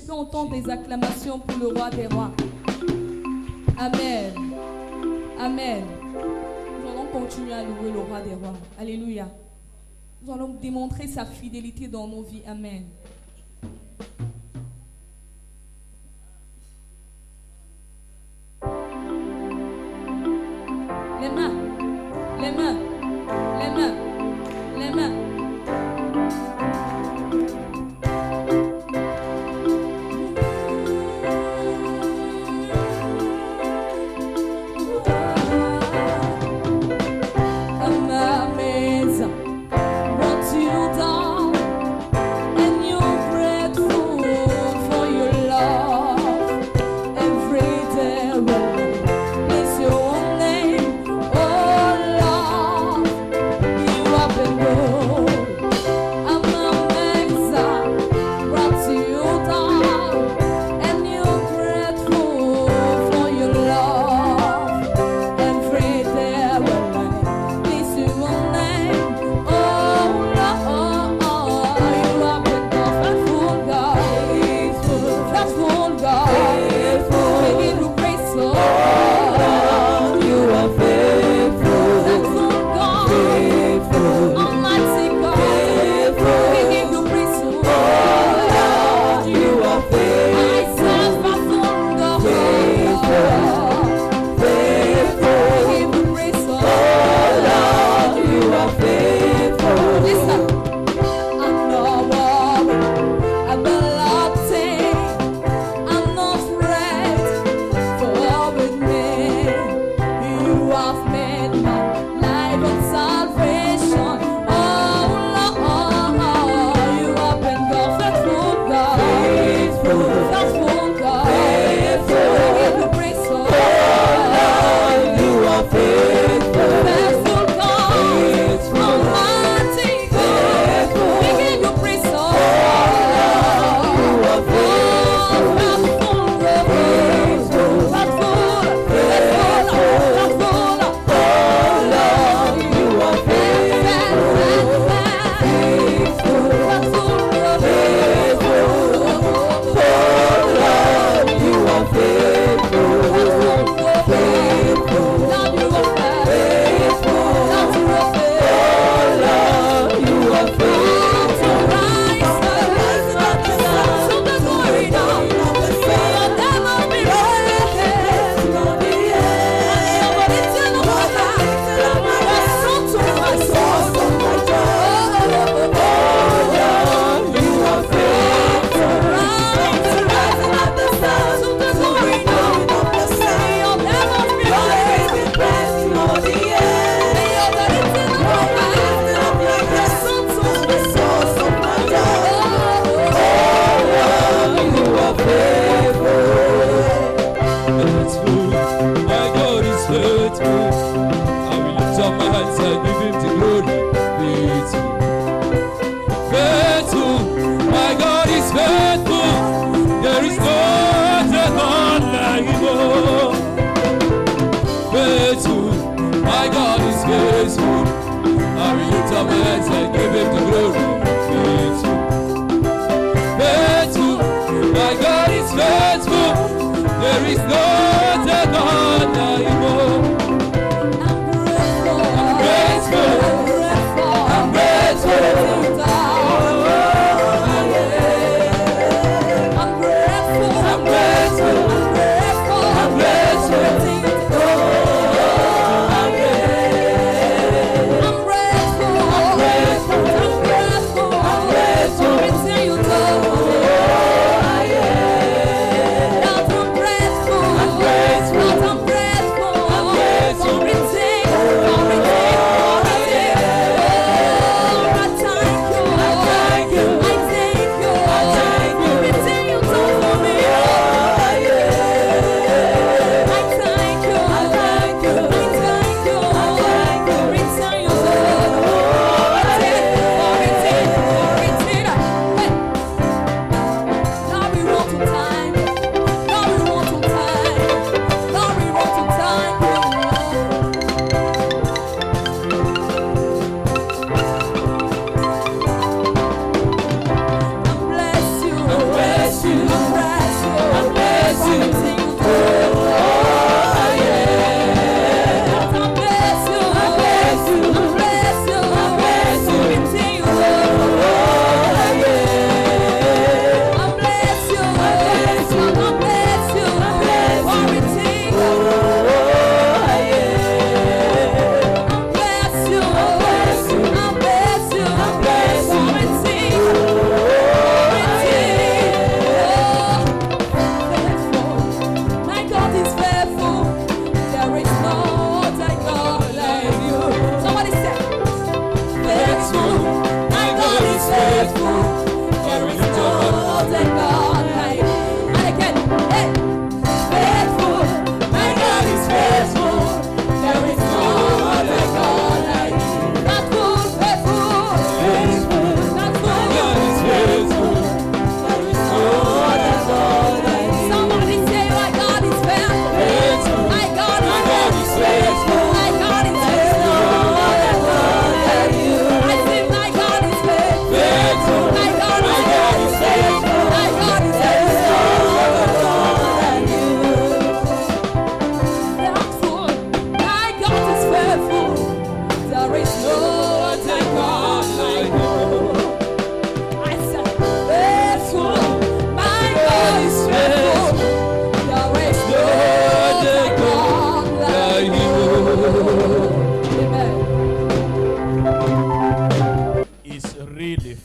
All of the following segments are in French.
peux entendre des acclamations pour le roi des rois. Amen. Amen. Nous allons continuer à louer le roi des rois. Alléluia. Nous allons démontrer sa fidélité dans nos vies. Amen. Les mains, les mains, les mains, les mains. I'm grateful.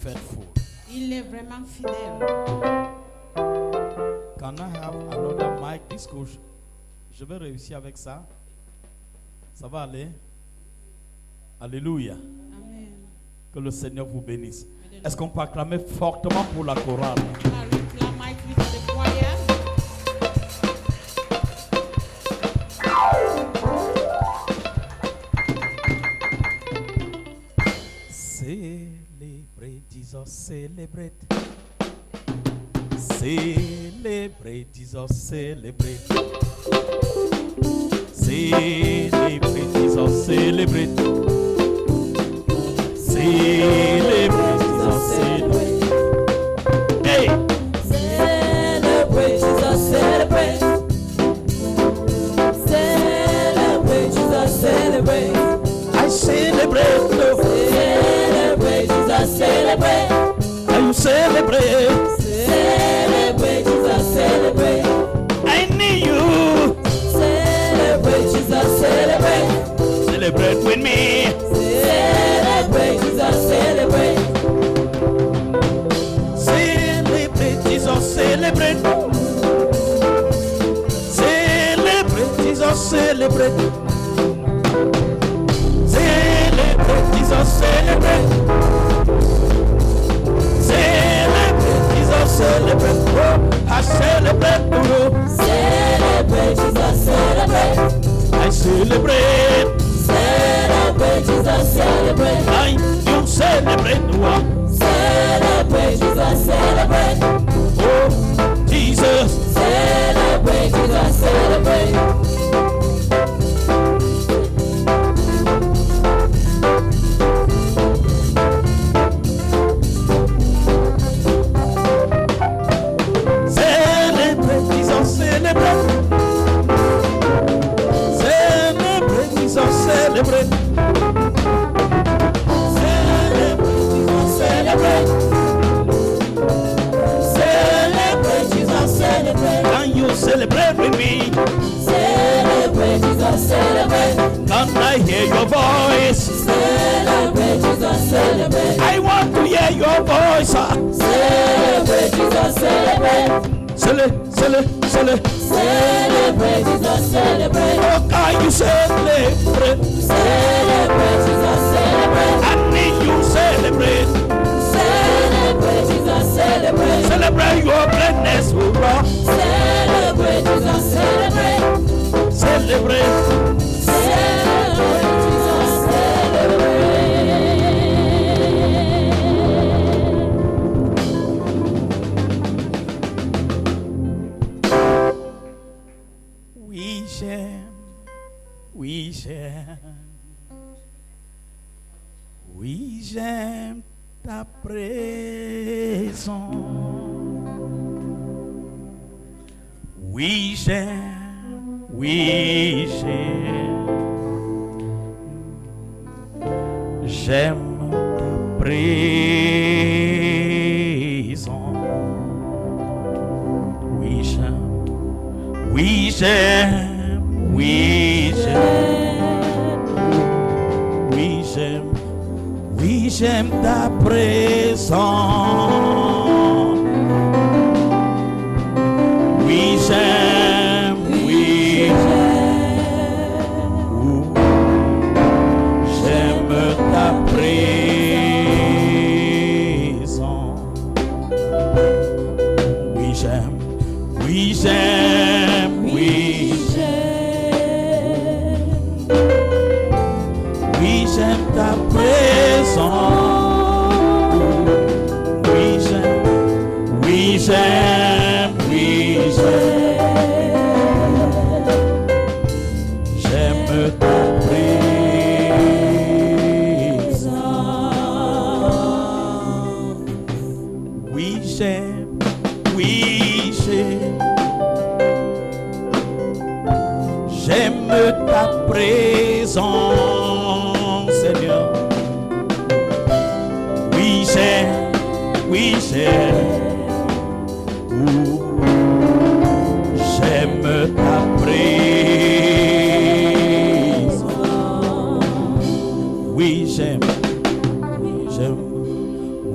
faithful. Il est vraiment fidèle. Can I have another mic? Disco. Je vais réussir avec ça. Ça va aller? Alléluia. Amen. Que le Seigneur vous bénisse. Est-ce qu'on peut acclamer fortement pour la chorale? La mic with the choir. Celebrate Jesus, celebrate. Celebrate Jesus, celebrate. Celebrate Jesus, celebrate. Celebrate Jesus, celebrate. Hey! Celebrate Jesus, celebrate. Celebrate Jesus, celebrate. I celebrate, Lord. Celebrate Jesus, celebrate. I celebrate. Celebrate Jesus, celebrate. I need you. Celebrate Jesus, celebrate. Celebrate with me. Celebrate Jesus, celebrate. Celebrate Jesus, celebrate. Celebrate Jesus, celebrate. Celebrate Jesus, celebrate. Celebrate Jesus, celebrate. Oh, I celebrate. Oh, Celebrate Jesus, celebrate. I celebrate. Celebrate Jesus, celebrate. I you celebrate. Oh, Celebrate Jesus, celebrate. oh, Jesus. Celebrate Jesus, celebrate. Celebrate Jesus, celebrate. Celebrate Jesus, celebrate. Celebrate Jesus, celebrate. Celebrate Jesus, celebrate. Can you celebrate with me? Celebrate Jesus, celebrate. Can I hear your voice? Celebrate Jesus, celebrate. I want to hear your voice. Celebrate Jesus, celebrate. Celebrate Jesus, celebrate. Oh, can you celebrate? Celebrate Jesus, celebrate. I need you celebrate. Celebrate Jesus, celebrate. Celebrate your greatness, oh Lord. Celebrate Jesus, celebrate. Celebrate. Celebrate Jesus, celebrate. Oui, j'aime ta présence. Oui, j'aime, oui, j'aime ta présence. Oui, j'aime, oui, j'aime, oui, j'aime, oui, j'aime ta présence. Oui, j'aime, oui, j'aime ta présence. Oui, j'aime, oui, j'aime, oui, oui, j'aime ta présence. Oui, j'aime, oui, j'aime, oui, j'aime ta présence. Oui, j'aime, oui, j'aime ta présence, Seigneur. Oui, j'aime, oui, j'aime ta présence. Oui, j'aime,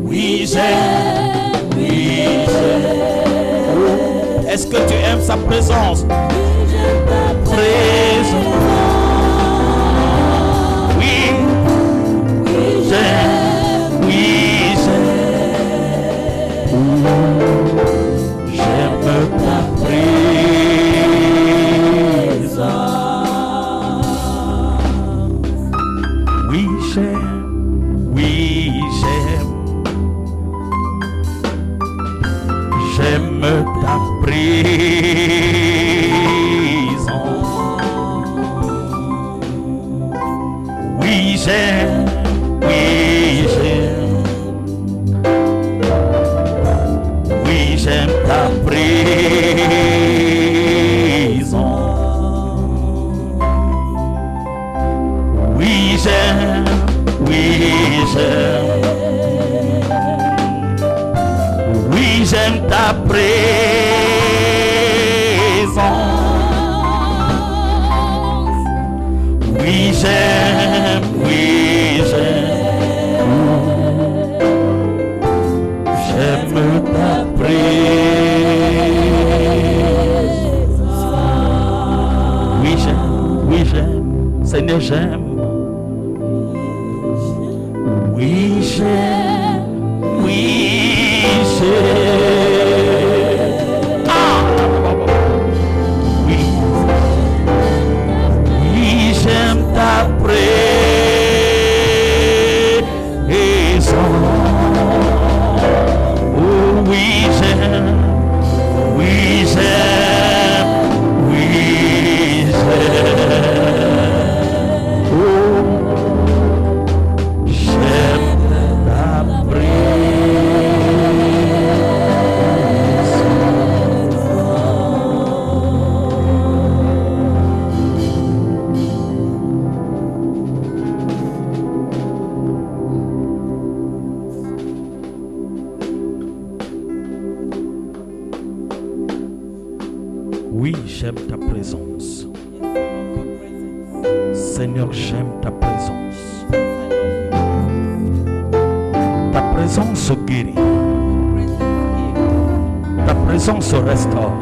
oui, Est-ce que tu aimes sa présence? Présence. Oui, j'aime, oui, j'aime. J'aime ta présence. Oui, j'aime, oui, j'aime. J'aime ta présence. Oui, j'aime, oui, j'aime. Oui, j'aime ta présence. Oui, j'aime, oui, j'aime. Oui, j'aime ta présence. Oui, j'aime, oui, j'aime. J'aime ta présence. Oui, j'aime, oui, j'aime. Seigneur, j'aime. Oui, j'aime, oui, j'aime. Ah! Oui, oui, j'aime ta présence. Oh, oui, j'aime, oui, j'aime, oui, j'aime. Oh, j'aime ta Oui, j'aime ta présence. Seigneur, j'aime ta présence. Ta présence guérit. Ta présence restaure.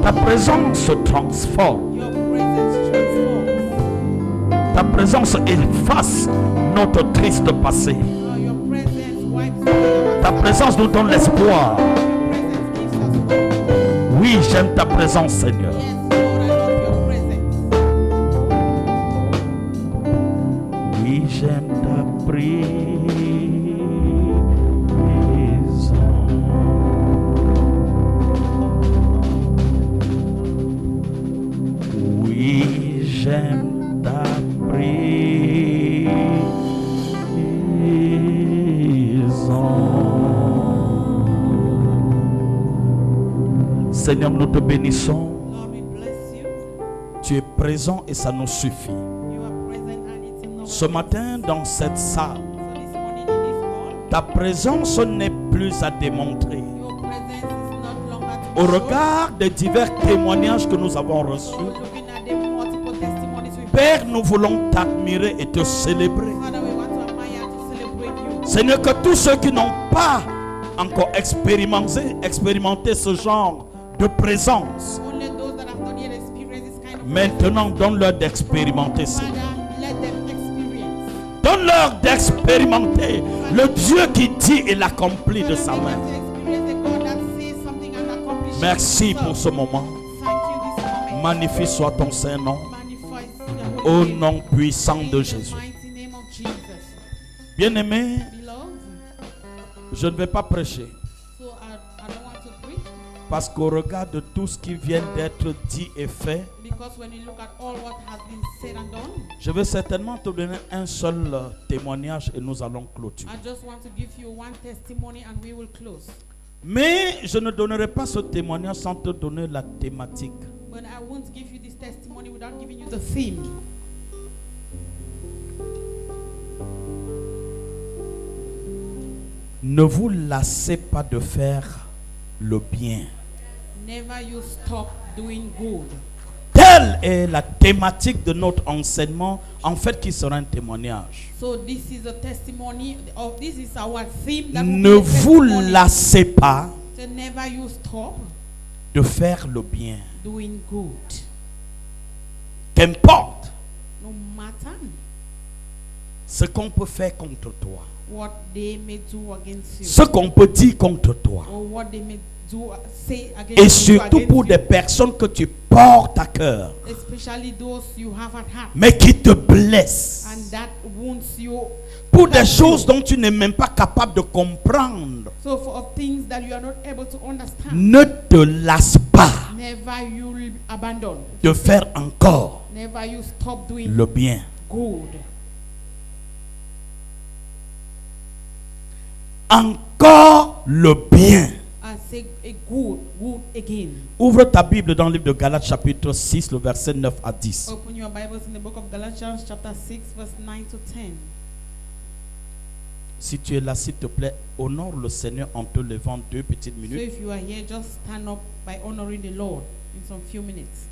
Ta présence transforme. Ta présence efface notre triste passé. Ta présence nous donne l'espoir. Oui, j'aime ta présence, Seigneur. Oui, j'aime ta présence. Oui, j'aime ta présence. Seigneur, nous te bénissons. Tu es présent et ça nous suffit. Ce matin, dans cette salle, ta présence n'est plus à démontrer. Au regard des divers témoignages que nous avons reçus, Père, nous voulons t'admirer et te célébrer. Seigneur, que tous ceux qui n'ont pas encore expérimenté ce genre de présence, maintenant donne-leur d'expérimenter ça. Donne-leur d'expérimenter le Dieu qui dit et l'accomplit de sa main. Merci pour ce moment. Magnifique soit ton Saint-Nom. Au nom puissant de Jésus. Bien-aimé, je ne vais pas prêcher. Parce qu'au regard de tout ce qui vient d'être dit et fait, je vais certainement te donner un seul témoignage et nous allons clôturer. Mais je ne donnerai pas ce témoignage sans te donner la thématique. Ne vous lassez pas de faire le bien. Never you stop doing good. Telle est la thématique de notre enseignement, en fait, qui sera un témoignage. So this is a testimony, or this is our theme. That Ne vous lassez pas So never you stop de faire le bien. doing good. Qu'importe No matter ce qu'on peut faire contre toi, what they may do against you, ce qu'on peut dire contre toi, or what they may do say against et you, surtout against pour you, des personnes que tu portes à cœur, especially those you have at heart mais qui te blessent, and that wounds you. pour des choses dont tu n'es même pas capable de comprendre. So for things that you are not able to understand, Ne te lasse pas never you will abandon. de faire encore Never you stop doing le bien. good. Encore le bien. And say a good again. Ouvre ta Bible dans le livre de Galates chapitre 6, le verset 9 à 10. Open your Bibles in the book of Galatians chapter 6 verse 9 to 10. Si tu es là, s'il te plaît, honore le Seigneur en te levant 2 petites So minutes. if you are here, just stand up by honoring the Lord in some few minutes.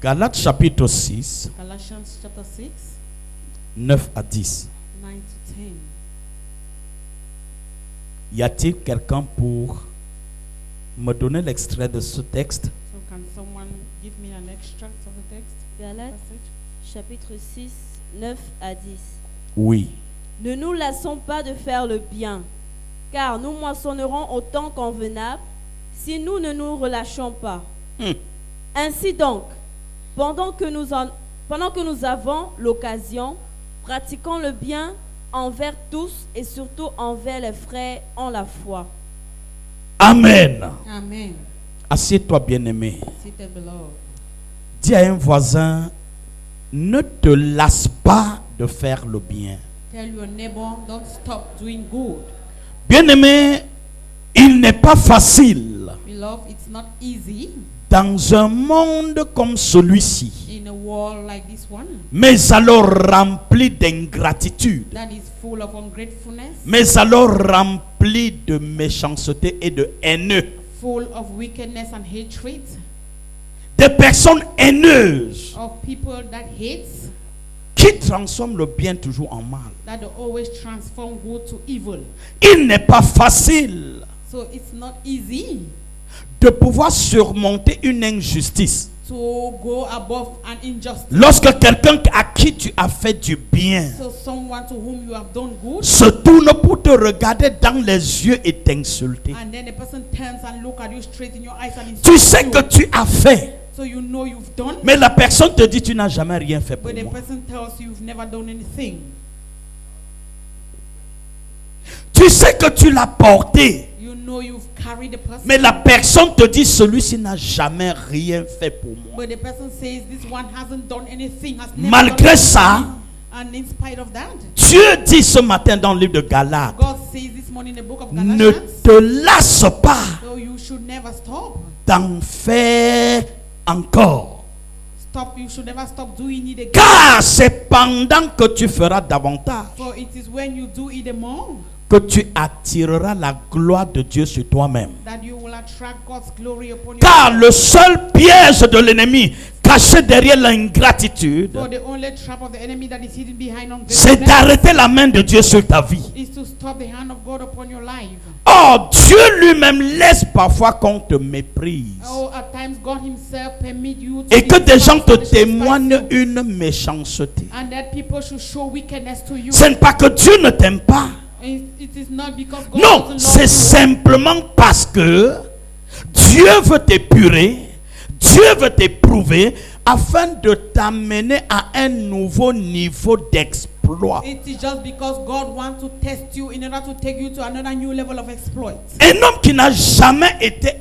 Galates chapitre 6, Galatians chapter 6, 9 à 10. 9 to 10. Y a-t-il quelqu'un pour me donner l'extrait de ce texte? So can someone give me an extract of the text? Galates Passage? chapitre 6, 9 à 10. Oui. Ne nous lassons pas de faire le bien, car nous moissonnerons au temps convenable si nous ne nous relâchons pas. Ainsi donc, pendant que nous avons l'occasion, pratiquons le bien envers tous et surtout envers les frères en la foi. Amen. Amen. Assieds-toi, bien-aimé. Seated beloved. Dis à un voisin, ne te lasse pas de faire le bien. Tell your neighbor, don't stop doing good. Bien-aimé, il n'est pas facile Beloved, it's not easy dans un monde comme celui-ci, in a world like this one mais alors rempli d'ingratitude, that is full of ungratefulness, mais alors rempli de méchanceté et de haineux. full of wickedness and hatred, Des personnes haineuses of people that hate, qui transforment le bien toujours en mal. that they always transform good to evil. Il n'est pas facile So it's not easy de pouvoir surmonter une injustice to go above an injustice. lorsque quelqu'un à qui tu as fait du bien So someone to whom you have done good, se tourne pour te regarder dans les yeux et t'insulter. and then the person turns and look at you straight in your eyes and Tu insults sais you. que tu as fait, So you know you've done, mais la personne te dit tu n'as jamais rien fait pour but the moi. person tells you you've never done anything. Tu sais que tu l'as porté, You know you've carried the person, mais la personne te dit celui-ci n'a jamais rien fait pour moi. but the person says this one hasn't done anything, has never Malgré done ça, anything. And in spite of that, Dieu dit ce matin dans le livre de Galates, God says this morning in the book of ne Galatians, te lasse pas so you should never stop. d'en faire encore. You should never stop doing it again. Car c'est pendant que tu feras davantage For it is when you do it the more que tu attireras la gloire de Dieu sur toi-même. that you will attract God's glory upon you. Car le seul piège de l'ennemi caché derrière l'ingratitude, For the only trap of the enemy that is hidden behind c'est ungratefulness d'arrêter la main de Dieu sur ta vie. is to stop the hand of God upon your life. Or, Dieu lui-même laisse parfois qu'on te méprise. Oh, at times God Himself permit you to Et que be des gens te despised, témoignent une méchanceté. and that people should show wickedness to you. Ce n'est pas que Dieu ne t'aime pas. It is not because God Non, doesn't c'est love simplement parce que Dieu veut t'épurer, Dieu veut t'éprouver afin de t'amener à un nouveau niveau d'exploit. you. It is just because God wants to test you in order to take you to another new level of exploit. Un homme qui n'a jamais été,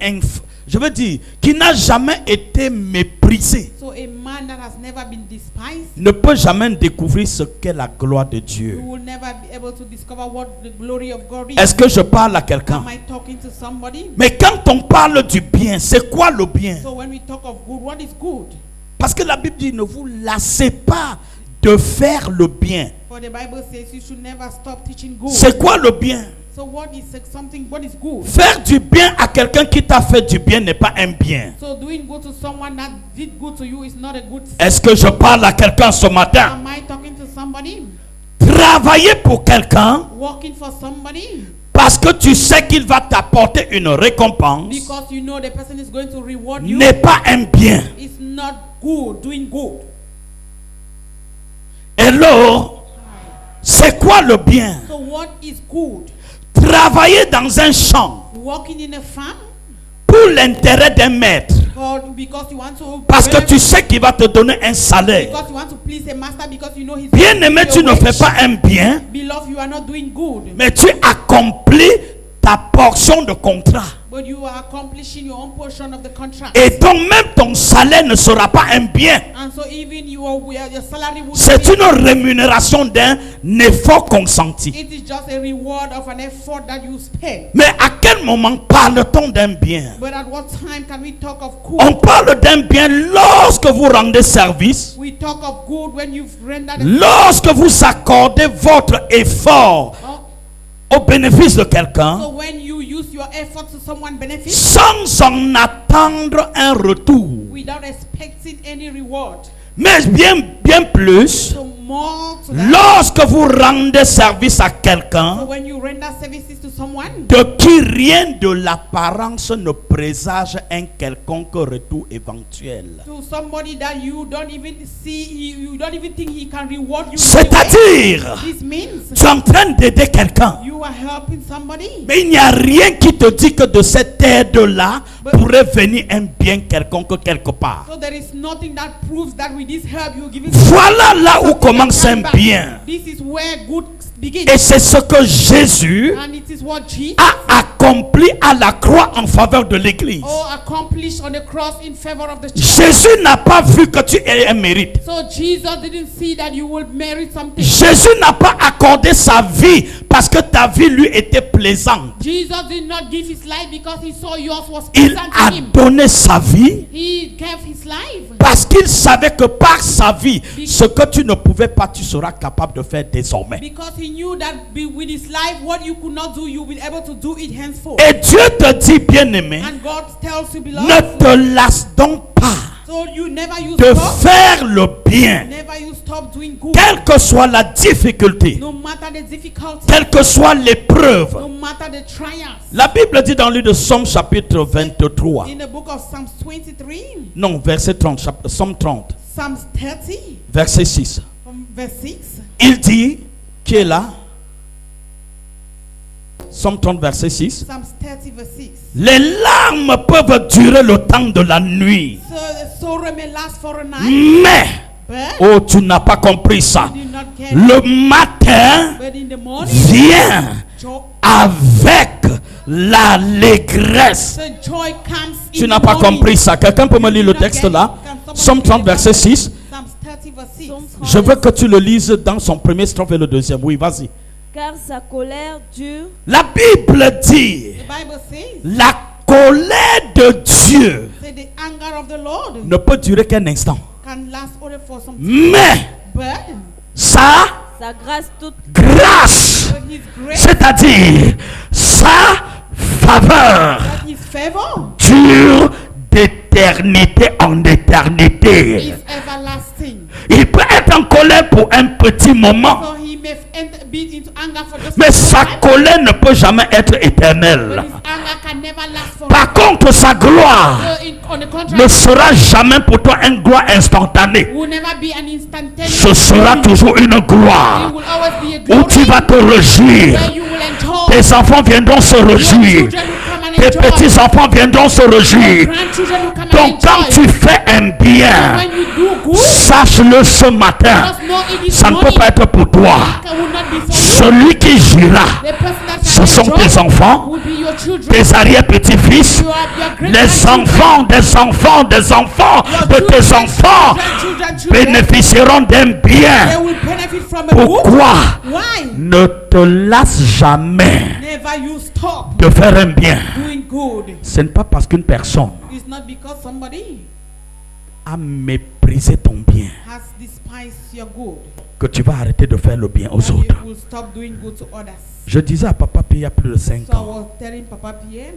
qui n'a jamais été méprisé, So a man that has never been despised, ne peut jamais découvrir ce qu'est la gloire de you Dieu. will never be able to discover what the glory of God is. Est-ce que je parle à quelqu'un? Am I talking to somebody? Mais quand on parle du bien, c'est quoi le bien? So when we talk of good, what is good? Parce que la Bible dit, ne vous lassez pas de faire le bien. For the Bible says you should never stop teaching good. C'est quoi le bien? So what is good? Faire du bien à quelqu'un qui t'a fait du bien n'est pas un bien. So doing good to someone that did good to you is not a good thing. Est-ce que je parle à quelqu'un ce matin? Am I talking to somebody? Travailler pour quelqu'un, Working for somebody? parce que tu sais qu'il va t'apporter une récompense, because you know the person is going to reward you, n'est pas un bien. it's not good, doing good. Hello, c'est quoi le bien? So what is good? Travailler dans un champ Working in a farm pour l'intérêt d'un maître, because you want to parce que tu sais qu'il va te donner un salaire. because you want to please a master, because you know he's Bien-aimé, tu ne fais pas un bien, Beloved, you are not doing good, mais tu accomplis ta portion de contrat. but you are accomplishing your own portion of the contract. Et donc même ton salaire ne sera pas un bien. And so even your salary will C'est be, une rémunération d'un effort consenti. it is just a reward of an effort that you spend. Mais à quel moment parle-t-on d'un bien? But at what time can we talk of good? On parle d'un bien lorsque vous rendez service, We talk of good when you've rendered a lorsque vous accordez votre effort au bénéfice de quelqu'un, so when you use your effort to someone benefit sans en attendre un retour. without expecting any reward. Mais bien plus, So more to that. lorsque vous rendez service à So quelqu'un when you render services to someone de qui rien de l'apparence ne présage un quelconque retour éventuel. to somebody that you don't even see, you don't even think he can reward you. C'est-à-dire, This means tu es en train d'aider quelqu'un, you are helping somebody. mais il n'y a rien qui te dit que de cette aide-là pourrait venir un bien quelconque quelque part. So there is nothing that proves that with this help you're giving. Voilà là où something commence that un comes back. bien. This is where good begins. Et c'est ce que Jésus And it is what Jesus a accompli à la croix en faveur de l'Église. accomplished on the cross in favor of the church. Jésus n'a pas vu que tu aies un mérite. So Jesus didn't see that you will merit something. Jésus n'a pas accordé sa vie parce que ta vie lui était plaisante. Jesus did not give his life because he saw yours was Il pleasant a to him. donné sa vie He gave his life parce qu'il savait que par sa vie, ce que tu ne pouvais pas, tu seras capable de faire désormais. because he knew that with his life, what you could not do, you will be able to do it henceforth. Et Dieu te dit, bien-aimé, And God tells you, ne beloved, te lasse donc pas so you never use de stop, faire le bien, never you stop doing good, quelle que soit la difficulté, no matter the difficulty, quelle que soit l'épreuve. no matter the trials. La Bible dit dans le livre de Somme chapitre 23, In the book of Psalms 23, non, verset 30, Somme 30, Psalms 30, verset 6. from verse 6, Il dit, qui est là? Somme 30, verset 6. Psalms 30, verse 6. Les larmes peuvent durer le temps de la nuit, So the sorrow may last for a night, mais, but oh, tu n'as pas compris ça. you did not get it. Le matin But in the morning, vient joy, avec l'allégresse. the joy comes in Tu the n'as pas morning. compris ça. Quelqu'un peut me lire le texte là? Somme 30, verset 6. Psalms 30, verse 6. Je veux que tu le lises dans son premier strophe et le deuxième. Oui, vas-y. Car sa colère dure. La Bible dit, The Bible says, la colère de Dieu say the anger of the Lord ne peut durer qu'un instant. can last only for some time. Mais But sa Sa grâce toute grâce, but his grace, c'est-à-dire sa faveur, that his favor dure d'éternité en éternité. is everlasting. Il peut être en colère pour un petit moment, So he may be into anger for just mais a sa time, colère ne peut jamais être but éternelle. his anger can never last for Par contre, sa gloire on the ne contrary, sera jamais pour toi une gloire instantanée. will never be an instantaneous. Ce sera glory. toujours une It gloire will always be a où glory tu vas te réjouir. where you will enjoy. Tes enfants viendront se Your réjouir. children will come and Tes enjoy. petits-enfants viendront se réjouir. Grandchildren will come Donc and quand enjoy. tu fais un bien, When you do good, sache-le ce matin, just know it is ça ne peut money pas être pour toi. that will not be for you. Celui qui gira, The person that ce can sont enjoy tes enfants, will be your children. tes arrière-petits-fils, You are your great les enfants des enfants des enfants de tes enfants bénéficieront d'un They bien. will benefit from a good. Pourquoi Why? ne te lasse jamais Never you stop de faire un bien? doing good. Ce n'est pas parce qu'une personne It's not because somebody a méprisé ton bien has despised your good que tu vas arrêter de faire le bien aux that autres. you will stop doing good to others. Je disais à Papa P il y a plus de 5 So I ans. was telling Papa PM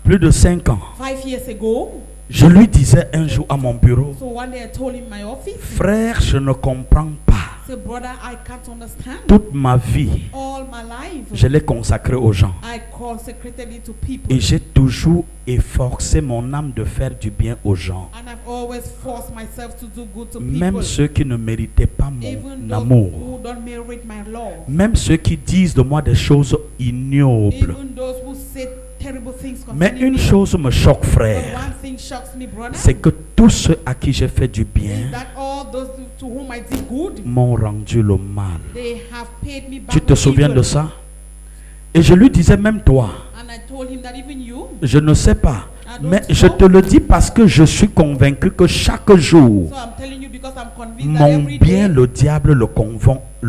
Plus de 5 ans. 5 years ago. Je lui disais un jour à mon bureau, So one day I told him in my office, frère, je ne comprends pas. say, brother, I can't understand. Toute ma vie, All my life, je l'ai consacrée aux gens. I consecrated it to people. Et j'ai toujours efforcé mon âme de faire du bien aux gens. And I've always forced myself to do good to Même people. ceux qui ne méritaient pas Even mon those amour. who don't merit my love. Même ceux qui disent de moi des choses ignobles. Even those who say terrible things Mais concerning une me. chose me choque, But frère. one thing shocks me, brother, C'est que tous ceux à qui j'ai fait du is bien that all those to whom I did good, m'ont rendu le mal. they have paid me back Tu te with souviens evil. de ça? Et je lui disais, même toi, And I told him that even you, je ne sais pas. I don't Mais je know. te le dis parce que je suis convaincu que chaque jour, So I'm telling you because I'm convinced that mon every bien, day, le diable le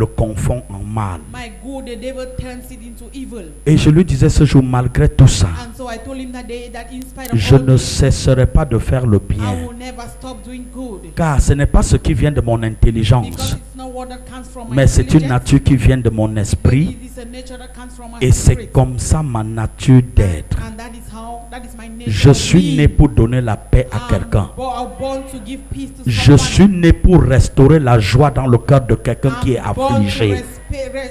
confond en mal. my good, the devil turns it into evil. Et je lui disais ce jour, malgré tout ça, And so I told him that day that in spite of je all ne this, cesserai pas de faire le I bien. will never stop doing good. Car ce n'est pas ce qui vient de mon Because intelligence, it's not what that comes from my mais c'est une intelligence, nature qui vient de mon esprit. it is a nature that comes from my Et c'est spirit. comme ça ma nature d'être. And that is my nature. Je of suis being. né pour donner la paix à I'm quelqu'un. born to give peace to Je someone. suis né pour restaurer la joie dans le cœur de quelqu'un qui est I'm born to affligé.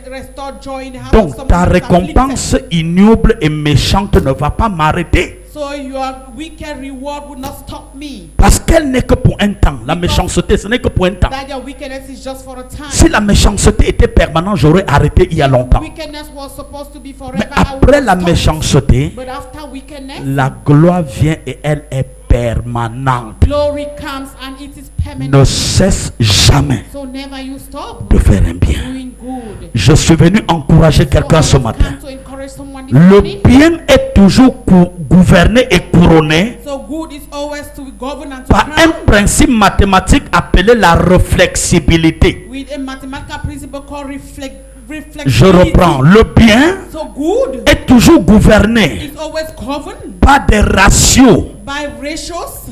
restore joy in the heart of Donc someone ta who is récompense afflicted. ignoble et méchante ne va pas m'arrêter. So your wicked reward would not stop me. Parce qu'elle n'est que pour un temps. La méchanceté, ce n'est que pour un temps. That your wickedness is just for a time. Si la méchanceté était permanente, j'aurais arrêté il y a longtemps. Wickedness was supposed to be Mais forever. I would après la stop. méchanceté, But after wickedness, la gloire vient et elle est permanente. glory comes and it is Ne permanent. cesse jamais So never you stop de faire un bien. doing good. Je suis venu encourager quelqu'un ce So I have matin. come to encourage someone this Le morning. bien est toujours gouverné et couronné So good is always to govern and to par un crown principe mathématique appelé la réflexibilité. with a mathematical principle called reflexibility. Je reprends. Le bien So good est toujours gouverné is always governed par des ratios by ratios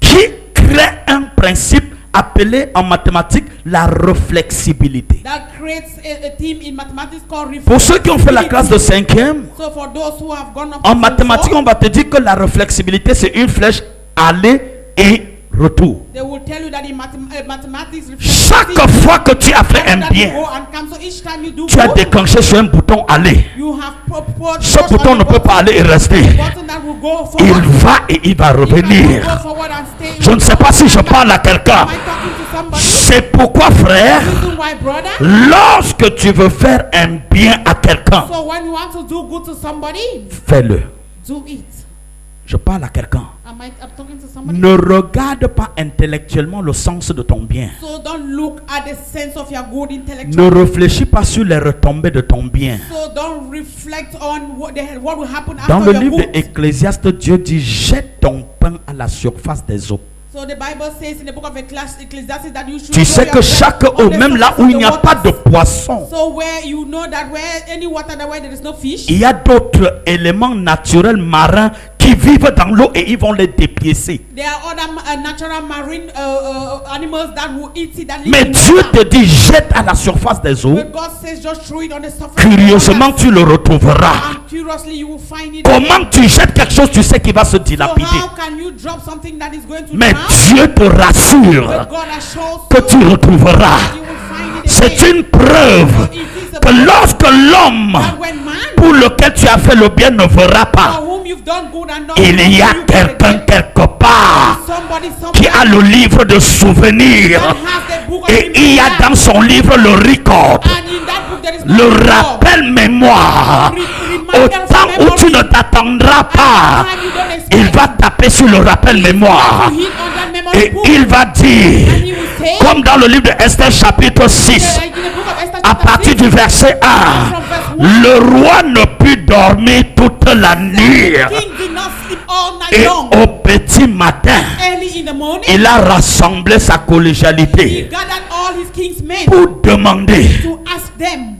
qui créent un principe appelé en mathématiques la réflexibilité. that creates a theme in mathematics called Pour ceux qui ont fait la classe de reflexibility. 5e, So for those who have gone up en to mathématiques, four, on va te dire que la réflexibilité, c'est une flèche aller et retour. they will tell you that in mathematics Chaque fois que tu as fait un that you bien, go and come, so each time you do tu as good, déclenché sur un bouton aller. you have Ce bouton ne peut pas aller et rester. button that will go Il forward. va et il va It will revenir. go forward and stay. Je ne sais pas si je parle à quelqu'un. Am I talking to somebody? C'est pourquoi, frère, Reason why, brother? lorsque tu veux faire un bien à quelqu'un, So when you want to do good to somebody, fais-le. do it. Je parle à quelqu'un. I'm talking to somebody. Ne regarde pas intellectuellement le sens de ton bien. So don't look at the sense of your good Ne intellectual. réfléchis pas sur les retombées de ton bien. So don't reflect on what will happen Dans after le your livre good. d'Ecclésiaste, Dieu dit, jette ton pain à la surface des eaux. So the Bible says in the book of Ecclesiastes that you should Tu sais throw que your chaque bread on eau, the même là surface où of il the n'y a pas de waters. poisson, So where you know that where any water that where there is no fish, il y a d'autres éléments naturels marins qui vivent dans l'eau et ils vont les dépiécer. there are other natural marine animals that will eat it. That live Mais in Dieu water. te dit, jette à la surface des eaux. But God says just throw it on the surface. Curieusement, of the tu le water. retrouveras. And curiously you will find it. Comment tu jettes quelque chose, tu sais qu'il va se So dilapider. how can you drop something that is going to Mais drown? Dieu te rassure But God assures que tu you retrouveras. that you will find it C'est again. une preuve It is a que proof lorsque l'homme that when man pour lequel tu as fait le bien ne verra for pas, whom you've done good and not il y a you quelqu'un get quelque part somebody qui a le livre de souvenirs that has the book of et il y a dans son livre le record, and in that book there is le no rappel mémoire. Au temps où tu ne t'attendras pas, il va taper sur le rappel mémoire et il va dire, comme dans le livre de Esther chapitre 6, à partir du verset 1, le roi ne put dormir toute la nuit king did not sleep all night et long. au petit matin, Early in the morning, il a rassemblé sa he collégialité gathered all his king's men pour demander, to ask them,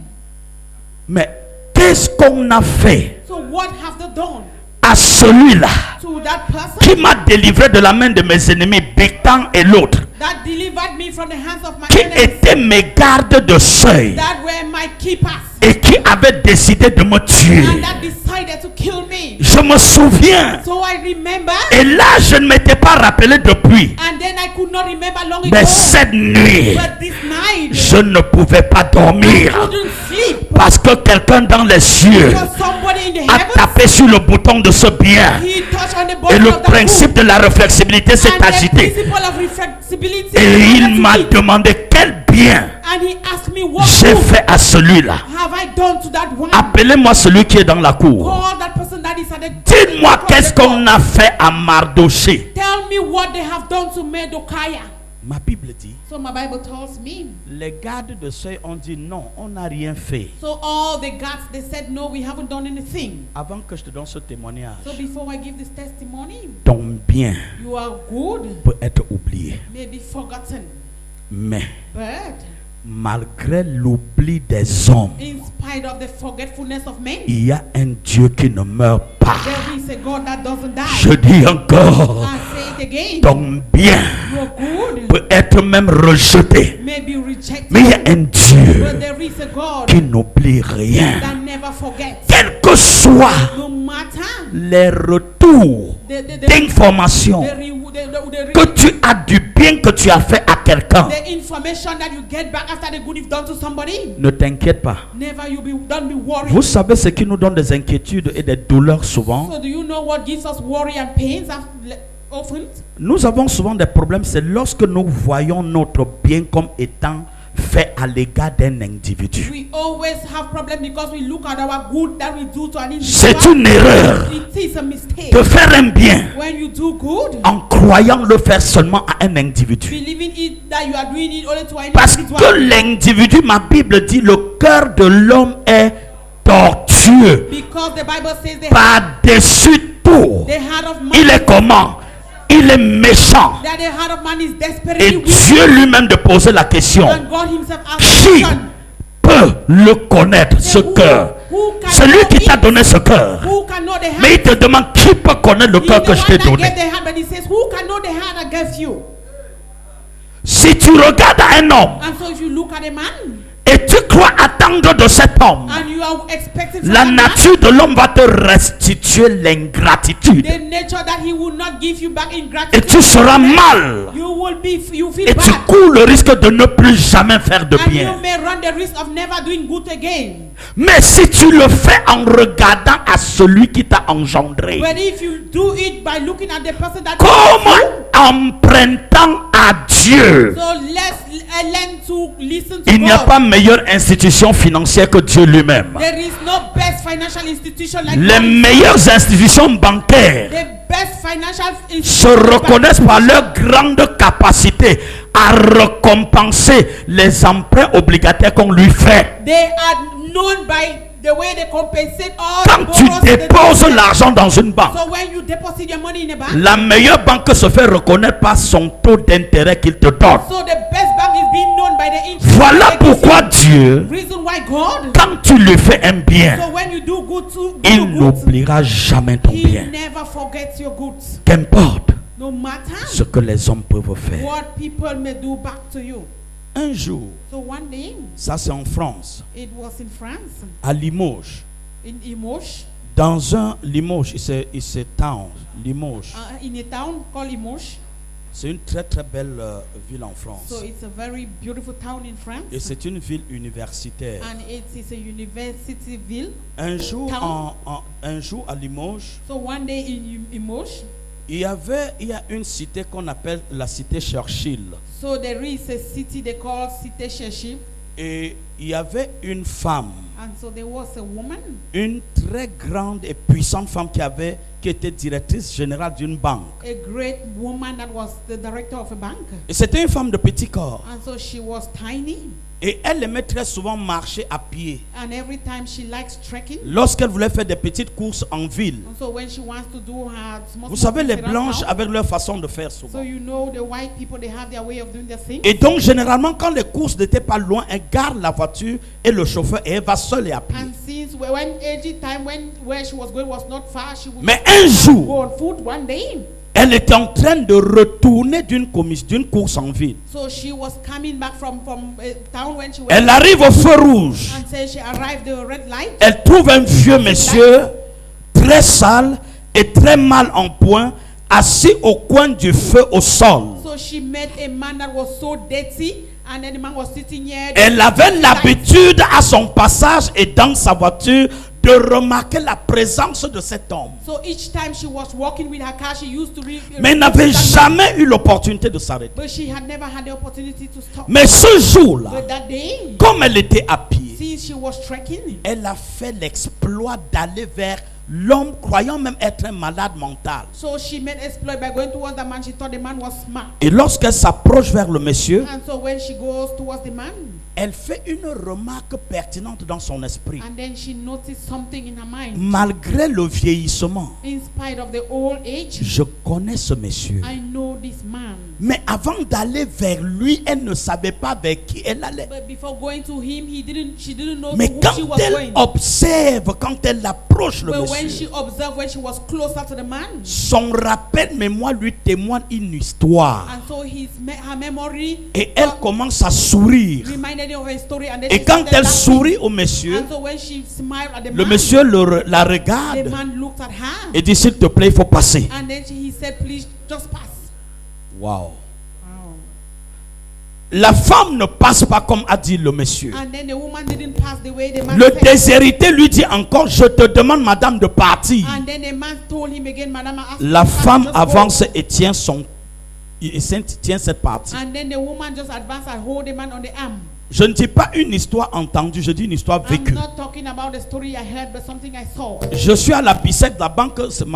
mais qu'est-ce qu'on a fait so what have they done à celui-là to that person qui m'a délivré de la main de mes ennemis, Bigtan et l'autre, that delivered me from the hands of my qui enemies, étaient mes gardes de seuil that were my keepers, et qui avaient décidé de me tuer. and that decided to kill me. Je me souviens, So I remember, et là je ne m'étais pas rappelé depuis, and then I could not remember long mais ago. cette nuit, But this night, cried. Je ne pouvais pas dormir Couldn't sleep. parce que quelqu'un dans les cieux Because somebody in the a heavens, tapé sur le bouton de ce bien. he touched on the Et bottom le of the principe book. de la réflexibilité s'est And the agité. principle of reflexibility Et il started to m'a hit. demandé quel bien And he asked me, what j'ai good fait à celui-là. have I done to that one? Appelez-moi celui qui est dans la cour. Call that person that is at the Dites-moi qu'est-ce qu'on a fait à Mardoché. Tell me what they have done to Medokiah. Ma Bible dit, So my Bible tells me. les gardes de seuil ont dit non, on n'a rien fait. So all the guards, they said, no, we haven't done anything. Avant que je te donne ce témoignage, So before I give this testimony, ton bien you are good, peut être oublié. may be forgotten. Mais But malgré l'oubli des hommes, in spite of the forgetfulness of men, il y a un Dieu qui ne meurt pas. there is a God that doesn't Je die. dis encore, I say it again. ton bien Your good peut être même rejeté. may be rejected. Mais il y a un Dieu But there is a God qui n'oublie rien. that never forgets. Quel que soit No matter les retours d'informations que tu as du bien que tu as fait à quelqu'un, the information that you get back after the good you've done to somebody, ne t'inquiète pas. never don't be worried. Vous savez ce qui nous donne des inquiétudes et des douleurs souvent? So do you know what gives us worry and pains often? Nous avons souvent des problèmes, c'est lorsque nous voyons notre bien comme étant fait à l'égard d'un individu. We always have problems because we look at our good that we do to an individual. C'est une erreur It is a mistake. de faire un bien When you do good, en croyant le faire seulement à un individu. believing it that you are doing it only to an Parce individual. que l'individu, ma Bible dit, le cœur de l'homme est tortueux. Because the Bible says Par-dessus tout. the heart of man, Il est comment? Il est méchant. that the heart of man is Et desperately weak. Dieu lui-même de poser la question, And God himself asked qui the question, peut le connaître, ce cœur? who can Celui know qui t'a it? donné ce cœur. Who can know the heart? Mais il te demande qui peut connaître le He's cœur the que je t'ai one that donné. gave the heart, but he says, who can know the heart I gave you? Si tu regardes à un homme And so if you look at a man et tu crois attendre de cet homme, and you are expecting from la that man, nature de l'homme va te restituer l'ingratitude. the nature that he will not give you back in Et gratitude, tu seras mal. you feel Et tu bad, cours le risque de ne plus jamais faire de and bien. you may run the risk of never doing good again. Mais si tu le fais en regardant à celui qui t'a engendré, But if you do it by looking at the person that comme empruntant à Dieu, so let's learn to listen to il n'y a God. pas meilleure institution financière que Dieu lui-même. There is no best financial institution like Les God. meilleures institutions bancaires The best financial se institution reconnaissent par leur grande capacité à récompenser les emprunts obligataires qu'on lui fait. they are known by the way they compensate all Quand the tu borrowers that they déposes do. l'argent dans une banque, So when you deposit your money in a bank, la meilleure banque se fait reconnaître par son taux d'intérêt qu'il te donne. so the best bank is being known by the interest. Voilà they give pourquoi you. Dieu, Reason why God. quand tu lui fais un bien, So when you do good to il do good, n'oubliera jamais ton He bien. never forgets your goods. Qu'importe No matter ce que les hommes peuvent faire. what people may do back to you. Un jour, So one day, ça c'est en France, it was in France, à Limoges, in Limoges, dans un Limoges, it's a town, Limoges. in a town called Limoges. C'est une très très belle ville en France. So it's a very beautiful town in France. Et c'est une ville universitaire. And it is a university ville. Un jour, Town. un jour à Limoges, So one day in Limoges, il y a une cité qu'on appelle la cité Churchill. so there is a city they call Cité Churchill. Et il y avait une femme, And so there was a woman, une très grande et puissante femme qui était directrice générale d'une banque. a great woman that was the director of a bank. Et c'était une femme de petit corps. And so she was tiny. Et elle aimait très souvent marcher à pied. And every time she likes trekking. Lorsqu'elle voulait faire des petites courses en ville. And so when she wants to do her small Vous savez, les things around blanches town, avec leur façon de faire so souvent. you know the white people, they have their way of doing their things. Et donc, généralement, quand les courses n'étaient pas loin, elle garde la voiture et le chauffeur et elle va seule et à pied. And since when every time where she was going was not far, she would Mais un jour, go on foot one day. elle était en train de retourner d'une course en ville. So she was coming back from town when she went. Elle arrive au feu rouge. And so she arrived at the red light. Elle trouve un vieux monsieur très sale et très mal en point, assis au coin du feu au sol. So she met a man that was so dirty And then the man was sitting here. Elle avait l'habitude à son passage et dans sa voiture de remarquer la présence de cet homme. So each time she was walking with her car, she used to Mais elle n'avait jamais eu l'opportunité de s'arrêter. But she had never had the opportunity to stop. Mais ce jour-là, But that day, comme elle était à pied, since she was trekking, elle a fait l'exploit d'aller vers l'homme croyant même être un malade mental. so she made exploit by going towards the man. She thought the man was smart. Et lorsqu'elle s'approche vers le monsieur, And so when she goes towards the man, elle fait une remarque pertinente dans son esprit. and then she noticed something in her mind. Malgré le vieillissement, In spite of the old age, je connais ce monsieur. I know this man. Mais avant d'aller vers lui, elle ne savait pas vers qui elle allait. But before going to him, she didn't know Mais to whom quand she was elle going. observe, quand elle approche le But when she monsieur, observed, when she was closer to the man, son rappel mémoire lui témoigne une histoire. and so her memory Et elle commence à sourire. reminded her of a story. And then Et she quand started elle laughing. sourit au monsieur, And so when she smiled at the le man, monsieur la the regarde man looked at her. et dit, s'il te plaît, il faut passer. And then he said, please just pass. Wow. Wow. La femme ne passe pas comme a dit le monsieur. And then the woman didn't pass the way the man Le said. déshérité lui dit encore, je te demande, madame, de partir. And then the man told him again, Madam, I asked La you to pass, femme just go. avance et tient cette partie. And then the woman just advanced and hold the man on the arm. Je ne dis pas une histoire entendue, je dis une histoire I'm vécue. not talking about the story I heard, but something I saw. Je suis à la BICEC, ma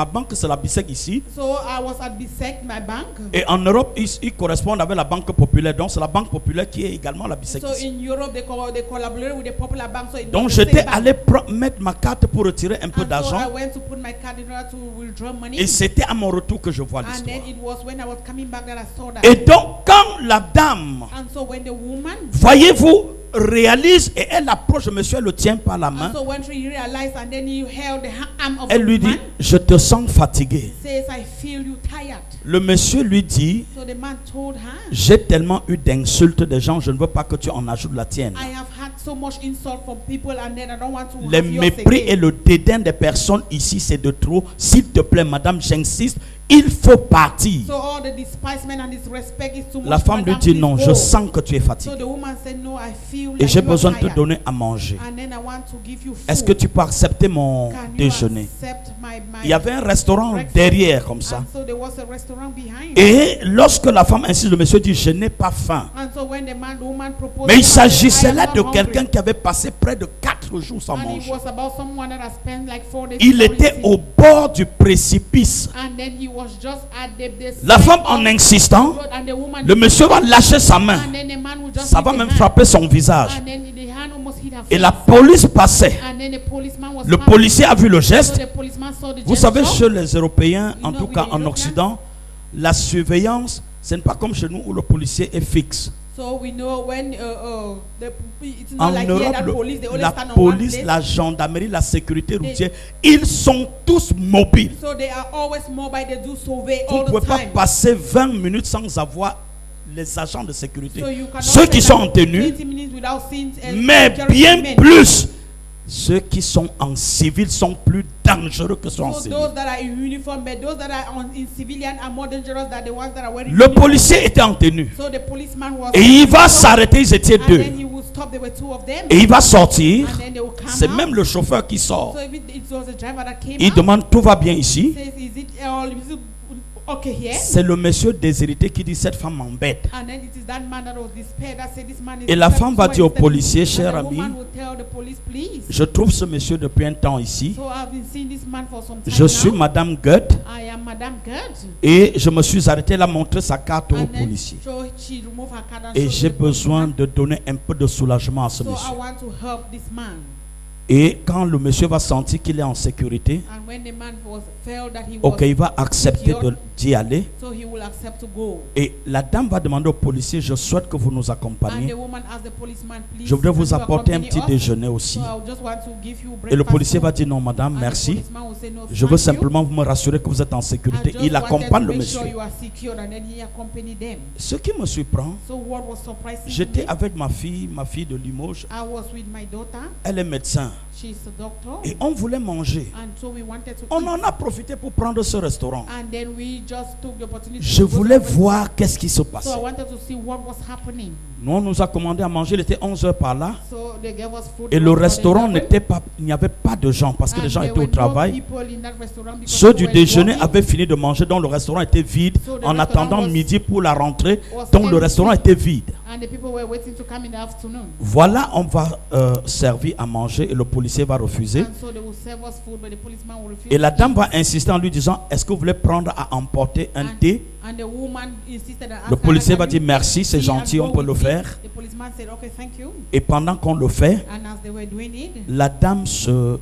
banque c'est la BICEC ici. So I was at BICEC, my bank. Et en Europe, ils correspondent avec la Banque Populaire. Donc c'est la Banque Populaire qui est également la BICEC So ici. in Europe, they collaborate with the Popular Bank. So it Donc was the j'étais same bank. allé mettre ma carte pour retirer un peu And so I d'argent. went to put my card in order to withdraw money. Et c'était à mon retour que je vois And l'histoire. then it was when I was coming back that I saw that. Et donc quand la dame, And so when the woman, voyez-vous, réalise et elle approche le monsieur, elle le tient par la main. and so when she realized, and then he held the arm of Elle the lui dit, woman, je te sens fatigué. says, I feel you tired. Le monsieur lui dit, So the man told her, j'ai tellement eu d'insultes des gens, je ne veux pas que tu en ajoutes la tienne. I have had so much insult from people, and then I don't want to Le have yours mépris et again. le dédain des personnes ici, c'est de trop. S'il te plaît, madame, j'insiste, il faut partir. So all the despisement and disrespect is too much. La femme lui Madam, dit, please non, go. je sens que tu es So fatigué. the woman said, no, I feel Et like j'ai you are besoin de te tired. donner à manger. And then I want to give you food. Est-ce que tu peux accepter mon Can you déjeuner? accept my Il y avait un restaurant breakfast? derrière comme ça. And so there was a restaurant behind. Et lorsque la femme insiste, le monsieur dit, je n'ai pas faim. And so when the woman proposed, Mais il to her, s'agissait I am là not de hungry. quelqu'un qui avait passé près de 4 jours sans And it manger. was about someone that has spent like 4 days. Il without était eating. au bord du précipice. And then he was just at the La side femme, of en the insistant, road, and the woman le monsieur va lâcher sa main. and then the man would just Ça hit va the même hand. frapper son visage. And then the hand almost hit her Et face. la police passait. And then the policeman was Le passing. policier a vu le So geste. the policeman saw the Vous savez, gesture. chez les Européens, en know, tout with cas the en Europeans, Occident, la surveillance, ce n'est pas comme chez nous où le policier est fixe. So we know when it's En not like here Europe, that police, they always la stand on one police, place. la gendarmerie, la sécurité routière, ils sont tous mobiles. So they are always mobile, they do survey Vous ne all the pouvez pas time. passer 20 minutes sans avoir les agents de sécurité. So you cannot Ceux qui spend sont en tenue, 20 minutes without seeing, mais security bien men. plus, ceux qui sont en civil sont plus dangereux que ceux en So civil. those that are in uniform, but those that are in civilian are more dangerous than the ones that are wearing Le uniform. policier était en tenue. So the policeman was Et il va s'arrêter, ils étaient and deux. then he would stop, there were 2 of them. Et il va sortir. And then they will come C'est out. même le chauffeur qui sort. So if it was a driver that came Il out, demande, tout va bien ici? says, is it okay here? C'est le monsieur déshérité qui dit, cette femme m'embête. And then it is that man that was despaired that said, this man is Et la femme va so dire au unstable. policier, And cher the ami, woman will tell the police, please. je trouve ce monsieur depuis un temps ici. So I've been seeing this man for some time Je suis now. Madame Goethe I am Madame Gerd. et je me suis arrêté. Elle a montré sa carte au And then policier. so she removed her card and Et showed j'ai the besoin policeman. de donner un peu de soulagement à ce So I monsieur. want to help this man. Et quand le monsieur va sentir qu'il est en sécurité, And when the man felt that he was ok, il va accepter d'y aller. so he will accept to go. Et la dame va demander au policier, je souhaite que vous nous And accompagniez. the woman asked the policeman, please. Je voudrais vous can you apporter un accompany petit us? déjeuner aussi. So I just want to give you Et le breakfast policier va food. dire, non madame, And the merci. policeman will say, no, Je veux thank you. simplement vous me rassurer que vous êtes en I sécurité. just Il wanted accompagne to le make sure monsieur. you are secured, and then he accompanied them. Ce qui me surprend, So what was surprising to j'étais me, avec ma fille de Limoges. I was with my daughter. Elle est médecin. She's a doctor. Et on voulait manger. And so we wanted to On eat. en a profité pour prendre ce restaurant. And then we just took the opportunity Je to go voulais somewhere. voir qu'est-ce qui se So I passait. wanted to see what was happening. Nous, on nous a commandé à manger, il était 11h par là. So they gave us food. Et It le was about restaurant 11. n'était pas, il n'y avait pas de gens parce que les And gens there étaient au were no travail. people in that restaurant because Ceux they du were déjeuner working. avaient fini de manger, donc le restaurant était vide So the en attendant restaurant was- midi pour la rentrée, was donc le empty. restaurant était vide. And the people were waiting to come in the afternoon. Voilà, on va servir à manger et le policier va refuser. And so they will serve us food, but the policeman will refuse. Et la to dame eat. va insister en lui disant, est-ce que vous voulez prendre à emporter un thé? And the woman insisted and Le asked policier her, va "Can dire you merci, c'est tea and gentil, go on peut le with me?" faire. The policeman said, "Okay, thank you." Et pendant qu'on le fait, And as they were doing it, la dame se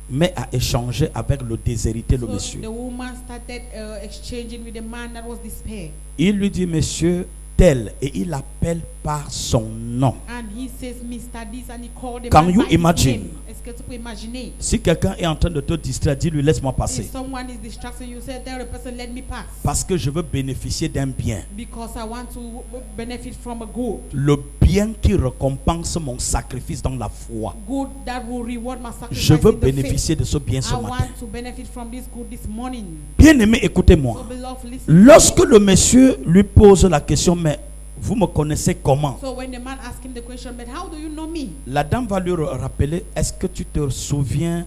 met à échanger avec le déshérité, le so monsieur. the woman started exchanging with the man that was despair. Il lui dit, monsieur tel, et il l'appelle par son nom. And he says, Mr. This, and he called the Can man you by his imagine? name. Est-ce que tu peux imaginer? Si quelqu'un est en train de te distraire, dis-lui, laisse-moi passer. If someone is distracting you, say, tell the person, let me pass. Parce que je veux bénéficier d'un bien. Because I want to benefit from a good. Le bien qui récompense mon sacrifice dans la foi. Good that will reward my sacrifice Je veux in the faith. bénéficier de ce bien ce I matin. want to benefit from this good this morning. Bien-aimé, écoutez-moi. So beloved, listen. Lorsque le monsieur lui pose la question, mais vous me connaissez comment? So when the man asked him the question, but how do you know me? La dame va lui rappeler, est-ce que tu te souviens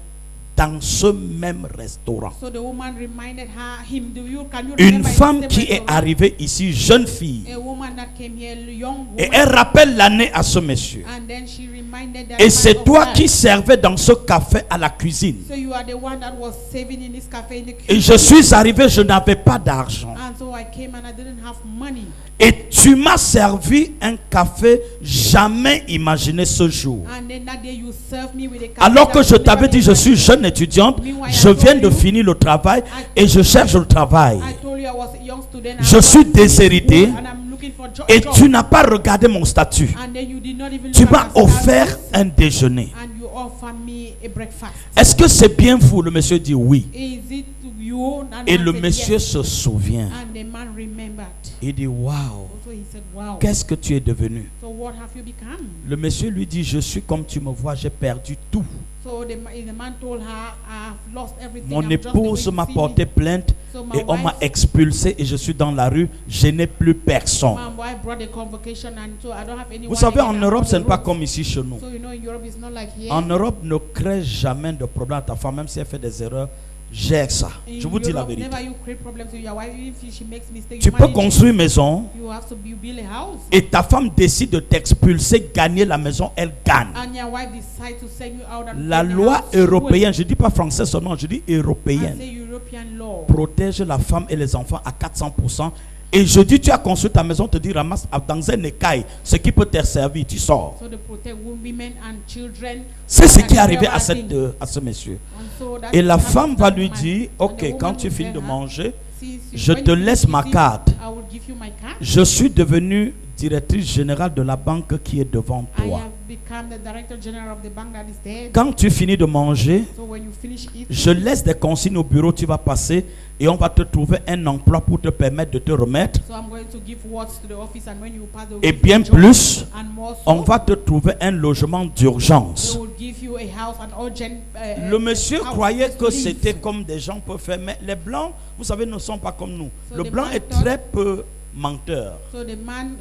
dans ce même restaurant? So the woman reminded him, can you Une remember femme the qui est restaurant? arrivée ici, jeune fille, A woman that came here, young et woman, elle rappelle l'année à ce monsieur. and then she reminded that Et man c'est of toi her. qui servais dans ce café à la cuisine. So you are the one that was saving in this cafe in the Et kitchen. je suis arrivé, je n'avais pas d'argent. And so I came and I didn't have money. Et tu m'as servi un café jamais imaginé ce jour. And then that day you served me with a cafe Alors que that je I t'avais never dit, je suis imagined. jeune étudiante, je viens de finir le travail et je cherche le travail. I told you I was a young student. Je I suis was in déshérité. school and I'm looking for Et job. tu n'as pas regardé mon statut. And then you did not even Tu look m'as at my offert status, un déjeuner. and you offered me a breakfast. Est-ce que c'est bien vous? Le monsieur dit oui. Is it to you? And Et man le said monsieur yes. se souvient. And the man remembered. Il dit waouh, So he said, wow. qu'est-ce que tu es devenu? So what have you become? Le monsieur lui dit, je suis comme tu me vois, j'ai perdu tout. So the man told her, I've lost everything. Mon I'm just the way épouse you m'a see porté me. plainte So my et on m'a wife- expulsé et je suis dans la rue, je n'ai plus personne. My wife brought a convocation and so I don't have anyone. Vous savez, en again. I'm Europe, on ce the n'est pas road. comme ici chez nous. So you know in Europe it's not like here. En Europe, ne crée jamais de problème à ta femme, même si elle fait des erreurs, gère ça. In Je vous dis la Europe, vérité. Whenever you create problems with your wife, even if she makes mistakes, Tu you peux manage it. construire une maison You have to build a house. et ta femme décide de t'expulser, gagner la maison, elle gagne. And your wife decides to send you out and La take the loi house, she will. européenne, je ne dis pas français seulement, je dis I européenne, say European law. protège la femme et les enfants à 400%. Et je dis, tu as construit ta maison, te dit, ramasse dans un écaille ce qui peut te servir, tu sors. So they protect women and children. C'est ce that qui est arrivé à, everything. à ce monsieur. And so that's Et la what femme happened va to lui that dire, woman. ok, And the quand woman tu will finis de tell her, manger, "Since je when te you laisse finish ma eating, carte. I will give you my card. Je suis devenue directrice générale de la banque qui est devant I toi. have become the director general of the bank that is there. Quand tu finis de manger, So when you finish eating, je laisse des consignes au bureau, tu vas passer et on va te trouver un emploi pour te permettre de te remettre. so I'm going to give words to the office, and when you pass, they will Et give bien you a job. plus, And more so, on va te trouver un logement d'urgence. they will give you a house, an urgent. Le monsieur house croyait to que live. c'était comme des gens peuvent faire, mais les blancs, vous savez, ne sont pas comme nous. So Le the blanc man est thought- très peu menteur. So the man,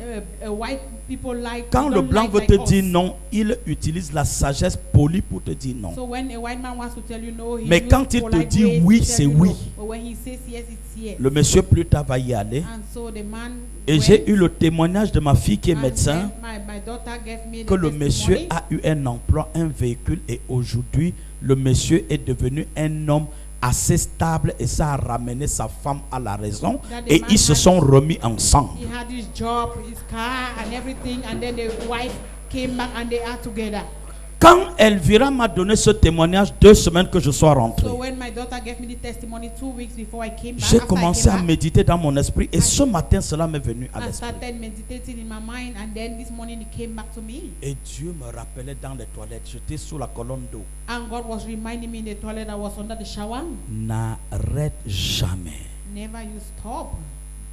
white people like. Quand le don't blanc like veut te like dire us. non, il utilise la sagesse polie pour te dire non. So when a white man wants to tell you no, he Mais uses quand il te polite dit ways to oui, tell c'est you oui. no. But when he says yes, it's yes. Le monsieur plus tard va y aller. And so the man. Et went, j'ai eu le témoignage de ma fille qui est and médecin, then my daughter gave me que the le monsieur testimony. a eu un emploi, un véhicule, et aujourd'hui, le monsieur est devenu un homme assez stable et ça a ramené sa femme à la raison et ils se sont remis ensemble. He had his job, his car, and everything, and then the wife came back and they are together. Quand Elvira m'a donné ce témoignage 2 semaines que je sois rentré, So when my daughter gave me the testimony 2 weeks before I came back, j'ai after I commencé came à back, méditer dans mon esprit et ce matin cela m'est venu à I l'esprit. started meditating in my mind, and then this morning it came back to me. Et Dieu me rappelait dans les toilettes, j'étais sous la colonne d'eau. And God was reminding me in the toilet I was under the shower. N'arrête jamais Never you stop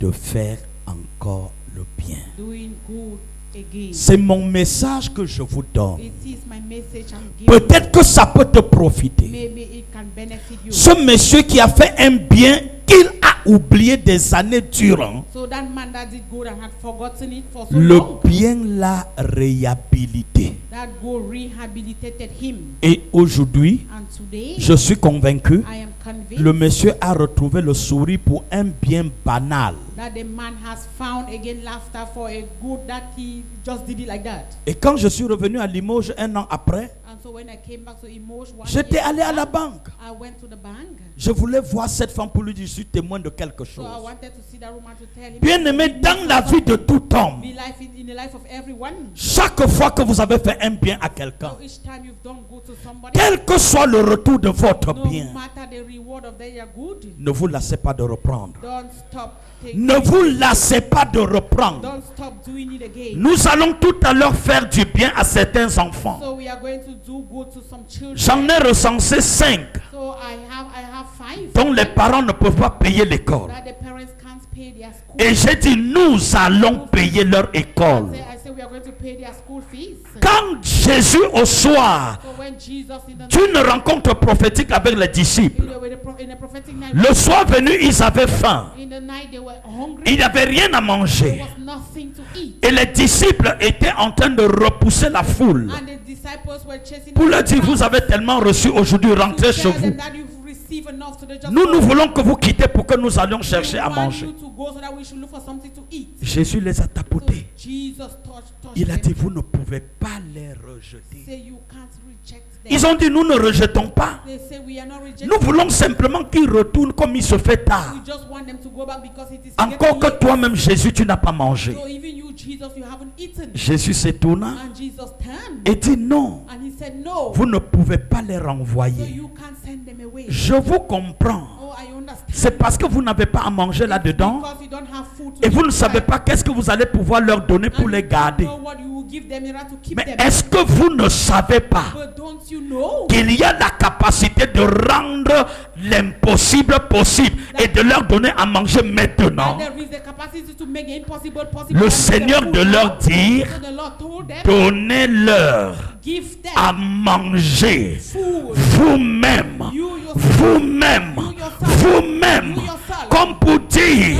de faire encore le bien. doing good again. C'est mon message que je vous donne. It is my message I'm giving. Peut-être que ça peut te profiter. Maybe it can benefit you. Ce monsieur qui a fait un bien qu'il a oublié des années durant, So that man that did good and had forgotten it for so le long, bien l'a réhabilité. that God rehabilitated him. Et aujourd'hui, And today, je suis convaincu, I am convinced le monsieur a retrouvé le sourire pour un bien banal. that the man has found again laughter for a good that he just did it like that. Et quand je suis revenu à Limoges un an après, And so when I came back to Emotion, j'étais allé à la banque. I went to the bank. Je voulais voir cette femme pour lui dire, je suis témoin de quelque So chose. I wanted to see that woman to tell him. Bien-aimé, dans la vie de tout homme, The life in the life of everyone. chaque fois que vous avez fait un bien à quelqu'un, So each time you've done good to somebody, quel que soit le retour de votre no bien, matter the reward of their good, ne vous lassez pas de reprendre. don't stop taking Ne vous lassez pas de reprendre. Don't stop doing it again. Nous allons tout à l'heure faire du bien à certains enfants. So we are going to do good to some children. J'en ai recensé 5 So I have 5 dont les parents ne peuvent pas payer l'école. that the parents can't pay their school. Et j'ai dit, nous allons payer leur école. I say we are going to pay their school fees. Quand Jésus au soir, So when Jesus in the d'une rencontre prophétique avec les disciples, in a prophetic night, le soir venu, ils avaient faim. in the night they were hungry. Il n'y avait rien à There manger. was nothing to eat. Et les disciples étaient en train de repousser la foule And the disciples were chasing pour the leur dire, crowd vous avez tellement reçu aujourd'hui, to rentrez chez tell vous. them that you've received enough, so they just Nous, nous go. voulons que vous quittez pour que nous allions chercher à We want manger. you to go so that we should look for something to eat. Jésus les a So tapotés. Jesus touched Il a them. dit, vous ne pouvez pas les rejeter. Say you can't reject them. Ils ont dit, nous ne rejetons pas. They say we are not rejecting. Nous voulons simplement qu'ils retournent comme il se fait tard. We just want them to go back because it is Encore getting que late. toi-même, Jésus, tu n'as pas mangé. So even you, Jesus, you haven't eaten. Jésus se tourna And Jesus turned et dit, non, and he said, no. vous ne pouvez pas les So renvoyer. you can't send them away. Je vous comprends. Oh, I understand. C'est parce que vous n'avez pas à manger là-dedans Because you don't have food to et vous ne eat. savez pas qu'est-ce que vous allez pouvoir leur donner pour And les you don't garder. know what you will give them in order to keep Mais them. est-ce que vous ne savez pas But don't you know qu'il y a la capacité de rendre l'impossible possible et de leur donner à manger maintenant? that there is the capacity to make the impossible possible? Le and Seigneur give de them leur food dire, now? So the Lord told them, donnez-leur give them à manger food. vous-même, You yourself. vous-même, vous-même, comme pour dire,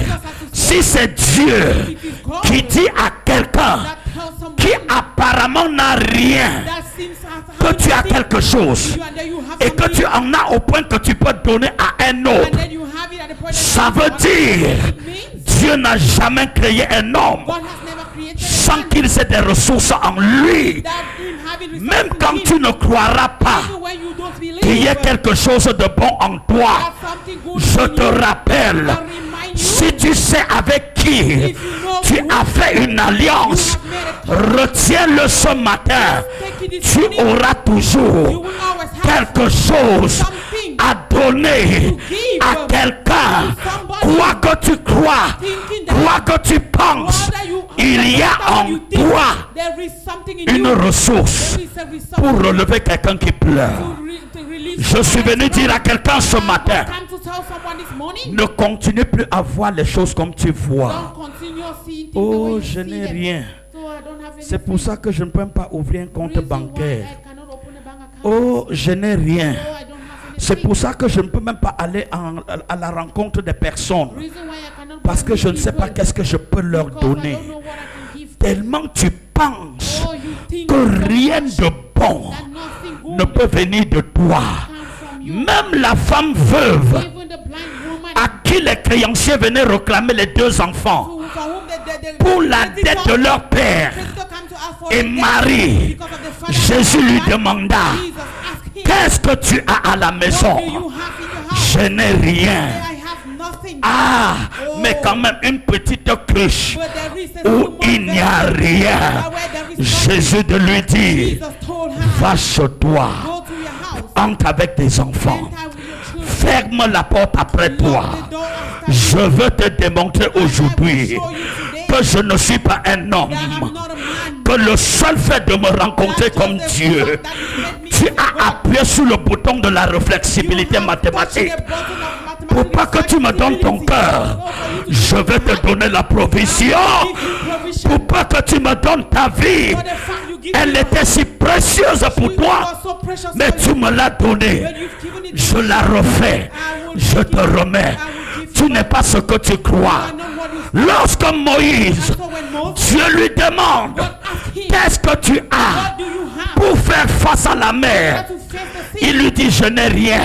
si c'est Dieu qui dit à quelqu'un That tells someone qui apparemment n'a rien, that seems as que tu as quelque chose you and then you have et que tu en as au point que tu peux donner à un and autre, then you have it at the point that ça you veut want dire it. It means Dieu n'a jamais créé un homme God has never created sans a man qu'il ait des ressources en lui. that him having resources Même in quand him. tu ne croiras pas Even when you don't believe qu'il y ait quelque chose de bon en toi, that something good je in te you, rappelle, I remind you, si tu sais avec qui if you know tu who as fait une alliance, retiens-le ce matin. take it this Tu morning, auras you toujours will always have quelque chose something à donner to give à quelqu'un. to somebody. Quoi que tu crois, Thinking that quoi que tu penses, whether you il y a understand what en you think, toi there is something in une you. ressource There is a resource pour relever quelqu'un qui pleure. to release Je suis venu dire à quelqu'un ce matin, time to tell someone this morning. ne continue plus à voir les choses comme tu vois. Don't continue seeing things the Oh, way you je see n'ai them. rien. So I don't have C'est pour ça que je ne peux même pas ouvrir un compte reason why bancaire. I cannot open a bank account. Oh, je n'ai rien. Oh, I don't have C'est anything. pour ça que je ne peux même pas aller à la rencontre des personnes. Reason why I cannot Parce go que with je ne sais pas people. qu'est-ce que je peux leur Because I donner. don't know what I can give them. Tellement tu penses Oh, you think que so rien much de bon that nothing good ne peut venir de toi. come from you. Même la femme veuve Even the blind woman à qui les créanciers venaient réclamer les 2 enfants for whom the pour la dette de leur père. creditor come to ask for Et a debt Marie, because of the father Jésus lui of the demanda, Jesus asked him, qu'est-ce que tu as à la what maison? do you have in your house? Je n'ai rien. I have nothing. Ah, mais quand même une petite cruche But there is a où small il n'y a vessel rien. where there is nothing. Jésus de lui dit, Jesus told her, va chez toi, go to your house, entre avec tes enfants, enter with your children, ferme la porte après toi. lock the door after Je veux te démontrer aujourd'hui show you today que je ne suis pas un homme, that I'm not a man. que le seul fait de me rencontrer comme Dieu, tu as appuyé sur le bouton de la réflexibilité mathématique. Pour pas que tu me donnes ton cœur, je vais te donner la provision. Pour pas que tu me donnes ta vie, elle était si précieuse pour toi, mais tu me l'as donnée. Je la refais, je te remets. tu n'es pas ce que tu crois. Lorsque Moïse, Dieu lui demande, qu'est-ce que tu as pour faire face à la mer? Il lui dit, je n'ai rien.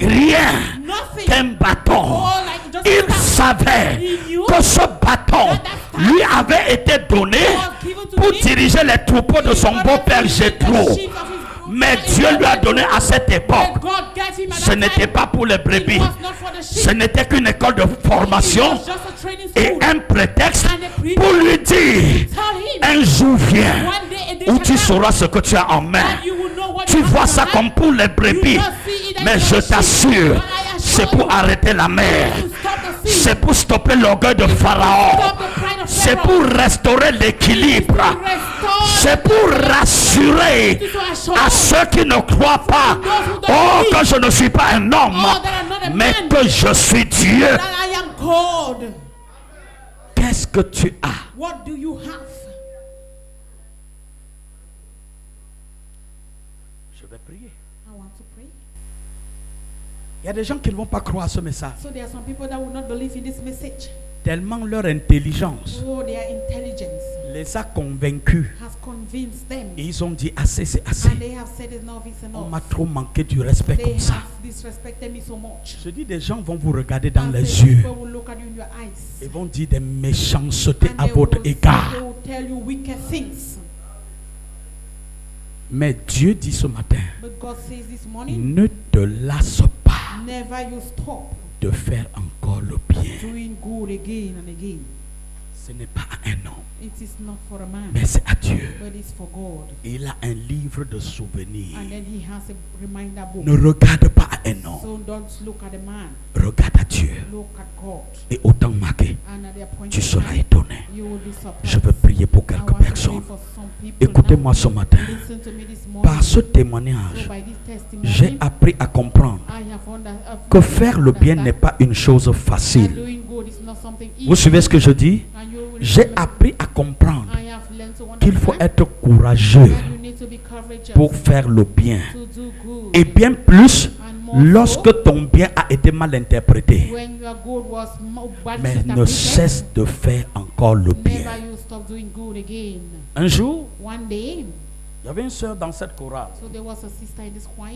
Rien qu'un bâton. Il savait que ce bâton lui avait été donné pour diriger les troupeaux de son beau-père Jéthro. Mais Dieu lui a donné à cette époque. Ce n'était pas pour les brebis. Ce n'était qu'une école de formation et un prétexte pour lui dire, un jour vient où tu sauras ce que tu as en main. Tu vois ça comme pour les brebis. Mais je t'assure, c'est pour arrêter la mer. C'est pour stopper l'orgueil de Pharaon. C'est pour restaurer l'équilibre. C'est pour rassurer à ceux qui ne croient pas, oh, que je ne suis pas un homme, mais que je suis Dieu. Qu'est-ce que tu as? What do you have? Je vais prier. I want to pray. Il y a des gens qui ne vont pas croire à ce message. So there are some people that will not believe in this message. Tellement leur intelligence Oh, their intelligence les a convaincus. has convinced them. Et ils ont dit, assez, c'est assez. And they have said enough is On enough. m'a trop manqué du respect They comme ça. have disrespected me so much. Je dis, des gens vont vous regarder dans And les say yeux people will look at you in your eyes. et vont dire des méchancetés And à they votre will égard. tell you wicked things. Mais Dieu dit ce matin, But God says this morning, ne te lasse pas never you stop de faire encore le bien. doing good again and again. Ce n'est pas à un homme, It is not for a man, mais c'est à Dieu. but it's for God. Et il a un livre de souvenirs. And then he has a reminder book. Ne regarde pas à un homme, So don't look at the man, regarde à Dieu. look at God. Et autant marqué, And at the appointed tu seras time, étonné. you will be surprised. Je veux prier pour I quelques want to pray personnes. for some people Écoutez-moi now. ce matin. Listen to me this morning. Par ce témoignage, So by this testimony, j'ai appris à comprendre I have que faire le bien n'est pas une chose that facile. doing good is not something Vous easy. suivez ce que je dis? And you will J'ai remember, appris à comprendre I have learned to qu'il faut understand être courageux that you need to be courageous pour faire le bien. to do good. Et bien plus And more so, lorsque ton bien a été mal interprété. when your good was badly Mais ne interpreted, cesse de faire encore le bien. never you stop doing good again. Un jour, One day, il y avait une soeur dans cette chorale. so there was a sister in this choir,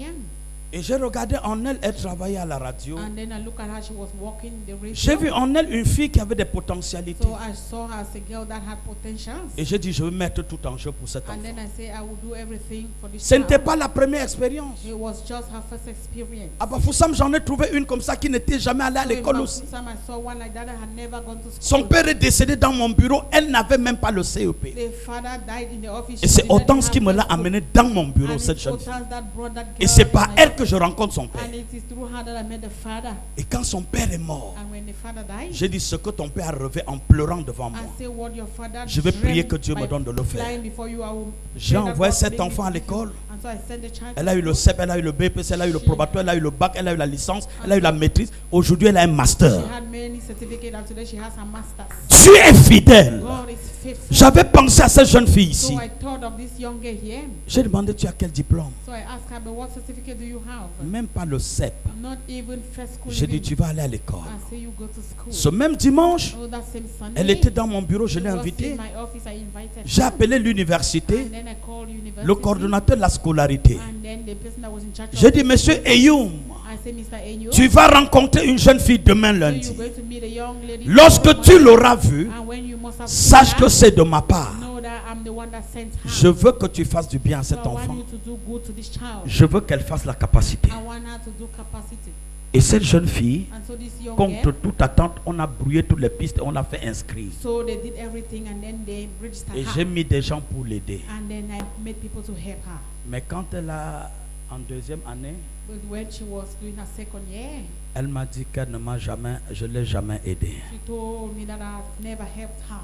Et j'ai regardé en elle, elle travaillait à la radio. and then I look at her, she was walking the radio. J'ai vu en elle une fille qui avait des potentialités. So I saw her as a girl that had potentials. Et j'ai dit, je vais mettre tout en jeu pour cet And enfant. then I say I will do everything for this Ce n'était child. pas la première expérience. It was just her first experience. À Bafoussam, j'en ai trouvé une comme ça qui n'était jamais allée à So in l'école aussi. Bafoussam, I saw one like that had never gone to school. Son père est décédé dans mon bureau, elle n'avait même pas le CEP. The father died in the office. Et She c'est didn't Hortense qui have me the l'a school. amené dans mon bureau, And cette it's jeune fille. Hortense that brought that Et girl c'est par to my elle life. que je rencontre son père. And it is through her that I met the father. Et quand son père est mort, And when the father died, j'ai dit ce que ton père a relevé en pleurant devant moi. I say what your father Je vais prier dreamt que Dieu me by donne de le faire. flying before you, I will J'ai pray that envoyé God cet make me enfant à to l'école. And so I sent the child Elle to a eu le school. CEP, elle a eu le BPC, elle a eu le probatoire, elle a eu le bac, elle a eu la licence, elle a eu la maîtrise. Aujourd'hui, elle a un master. She had many certificates and today she has her master's. Dieu est fidèle. God is faithful. J'avais pensé à cette jeune fille So ici. I thought of this young girl here. J'ai demandé, tu as quel diplôme? So I asked her, but what certificate do you have? Même pas le CEP. Not even first school. J'ai dit, even. tu vas aller à l'école. I say you go to school. Ce même dimanche, Oh, that same Sunday. elle était dans mon bureau, je l'ai she was invitée. in my office, I invited J'ai her. appelé l'université, And then I called university. le coordonnateur de la scolarité. And then the person that was in charge J'ai of dit, it, monsieur Eyoum, I said, Mr. Enyo, tu vas rencontrer une jeune fille demain so lundi. you're going to meet a young lady Lorsque tomorrow tu morning. l'auras vue, And when you must have sache seen que her, c'est de ma part. know that I'm the one that sent her. Je veux que tu fasses du bien à So cet I want enfant. you to do good to this child. Je veux qu'elle fasse la capacité. I want her to do capacity. Et cette jeune fille, And so this young contre girl, toute attente, on a brouillé toutes les pistes et on l'a fait inscrire. so they did everything and then they registered Et j'ai her. mis des gens pour l'aider. And then I made people to help her. Mais quand elle a, en deuxième année, But when she was doing her second year, elle m'a dit qu'elle ne m'a jamais, je ne l'ai jamais aidée. she told me that I've never helped her.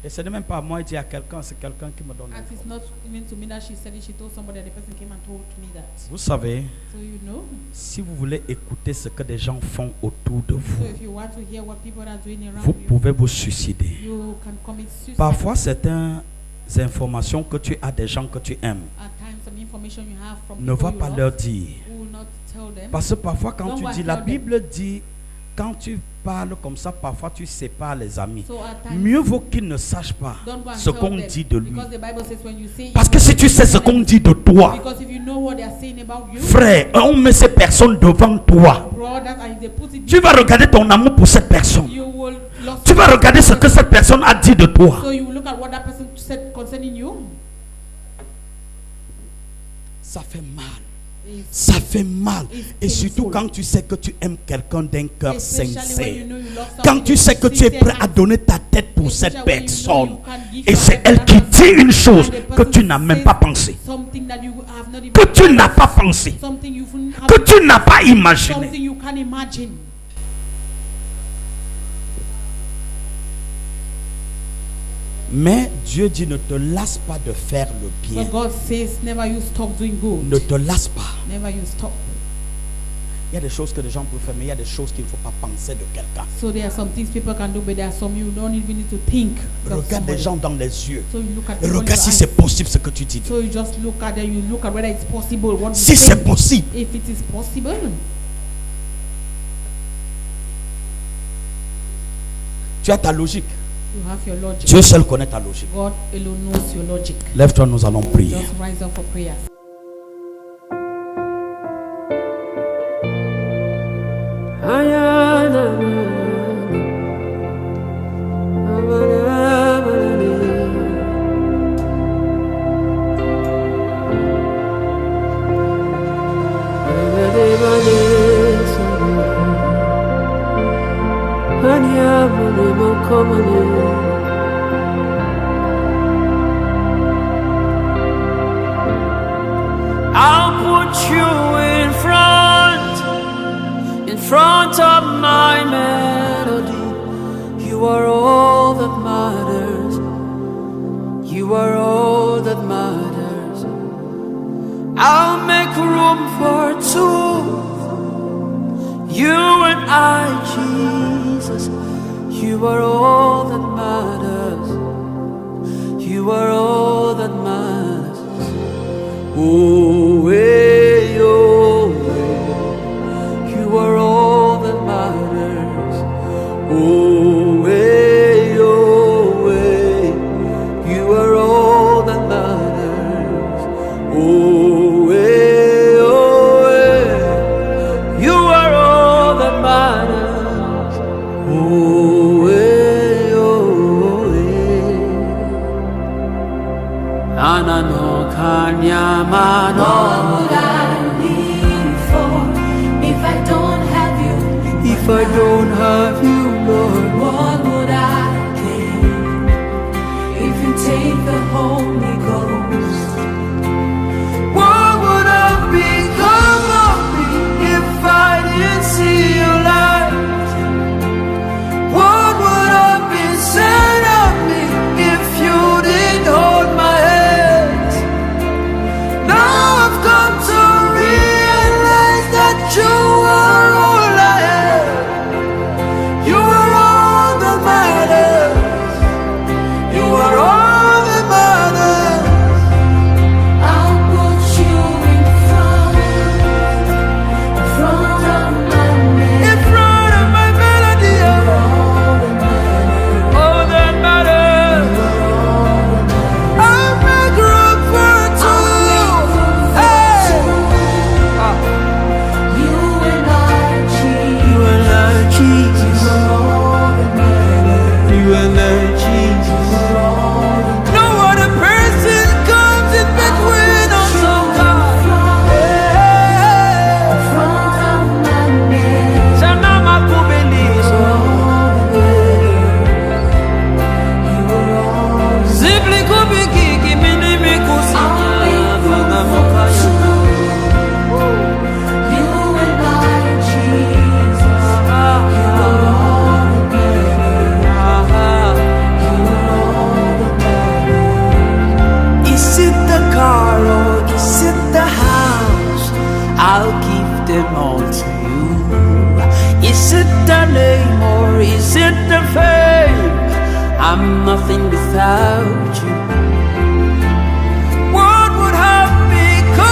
Et ce n'est même pas à moi, il dit à quelqu'un, c'est quelqu'un qui me donne. And it's not even to me that she said it, she told somebody, and the person came and told me that. Vous savez, So you know, si vous voulez écouter ce que des gens font autour de so vous, if you want to hear what people are doing around vous you, pouvez vous suicider. you can commit suicide. Parfois, certaines informations que tu as des gens que tu aimes, At times, some information you have from ne people va you pas love, leur dire. who will not tell them. Parce que parfois quand Don't tu go dis, and la tell them. Bible dit, quand tu parles comme ça, parfois tu sépares les amis. So at times, Mieux vaut qu'ils ne sachent pas don't go and ce tell qu'on them, dit de lui. because the Bible says when you say Parce que si tu sais ce qu'on dit de toi, because if you know what they are saying about you, frère, on met ces personnes devant toi. brothers, and if they put it Tu vas regarder ton amour pour cette personne. you will lost Tu vas regarder ce que cette personne a dit de toi. so you will look at what that person said concerning you. Ça fait mal. It's- Ça fait mal. It's Et surtout painful. quand tu sais que tu aimes quelqu'un d'un cœur Especially when sincère. you know you love Quand somebody tu sais que with tu es sincere prêt à heart. donner ta tête pour cette Especially when you know personne. you can give Et your c'est life to elle that qui person, dit une chose and the que person tu n'as même says pas pensé. something that you have not even Que tu thought n'as of, pas pensé. something you have Que tu n'as pas imaginé. something you can imagine. Mais Dieu dit ne te lasse pas de faire le bien. But God says never you stop doing good. Ne te lasse pas. Never you stop. Il y a des choses que les gens peuvent faire, mais il y a des choses qu'il ne faut pas penser de quelqu'un. So there are some things people can do, but there are some you don't even need to think of Regarde les somebody. gens dans les yeux. So you look at Et people in regarde your si eyes. c'est possible ce que tu dis. So you just look at them, you look at whether it's possible. What you Si say. c'est possible. If it is possible, Tu as ta logique. you have your logic. Dieu seul connaît ta logique. God alone knows your logic. Lève-toi, nous allons prier. Just rise up for prayers. I'll put you in front of my melody. You are all that matters. You are all that matters. I'll make room for two. You and I, Jesus. You are all that matters. You are all that matters. Oh, hey, oh, hey. You are all that matters. Oh, hey, oh, hey. You are all that matters. Oh, hey, oh, hey. You are all that matters. Oh, hey, oh, hey. Anano kanyamano. What would I live for if I don't have you? If I don't have you, Lord, What would I gain if you take the Holy Ghost? what would have become of me if I didn't see your light? What would have been said of me if you didn't hold my hand? Now I've come to realize that you are all I have. You are all that matters. You are all that matters. I'll put you in front of my man. In front of my melody, All that matters. all that matters. I'll make room for two. Hey, You and I, Jesus. you and I, Jesus. All that matters. You and I, Jesus. No other person comes in between us, oh God. Hey, Front of my man. Shanama kubelizo. Zibli kubikiki minimi kusina vanga mokaya. You and I, Jesus. Is it the car or is it the house? I'll give them all to you. Is it the name or is it the fame? I'm nothing without you. What would have become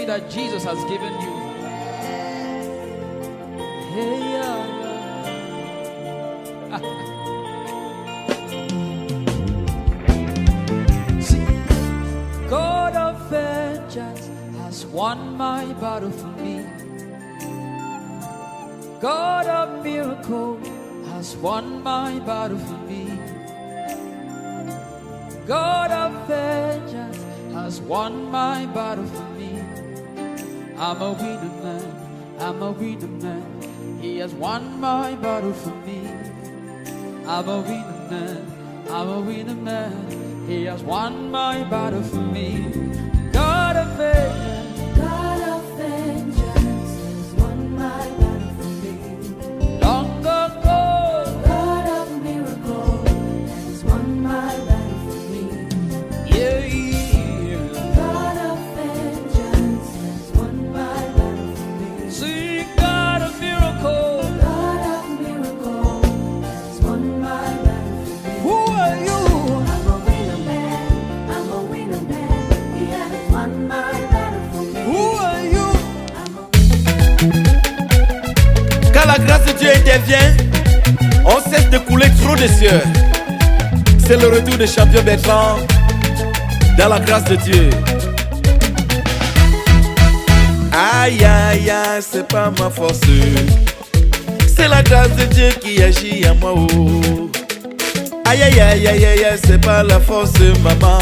victory that Jesus has given you. Hey, See, God of vengeance has won my battle for me. God of miracle has won my battle for me. God of vengeance has won my battle for me. I'm a winner man, I'm a winner man. He has won my battle for me. I'm a winner man, I'm a winner man. He has won my battle for me. God of vengeance, God of vengeance has won my battle for me. long ago, God of miracle has won my battle for me. yeah. God of vengeance has won my battle for me. Sing God of miracle. God of miracle has won my battle for me. Who are you? I'm a winner man, I'm a winner man. He has won my battle for me. Who are you? I'm a Quand la grâce de Dieu intervient, on cesse de couler trop de sueur. C'est le retour de champion Bertrand dans la grâce de Dieu. Aïe aïe aïe, c'est pas ma force, c'est la grâce de Dieu qui agit à moi. Oh. Aïe aïe aïe aïe aïe, c'est pas la force maman.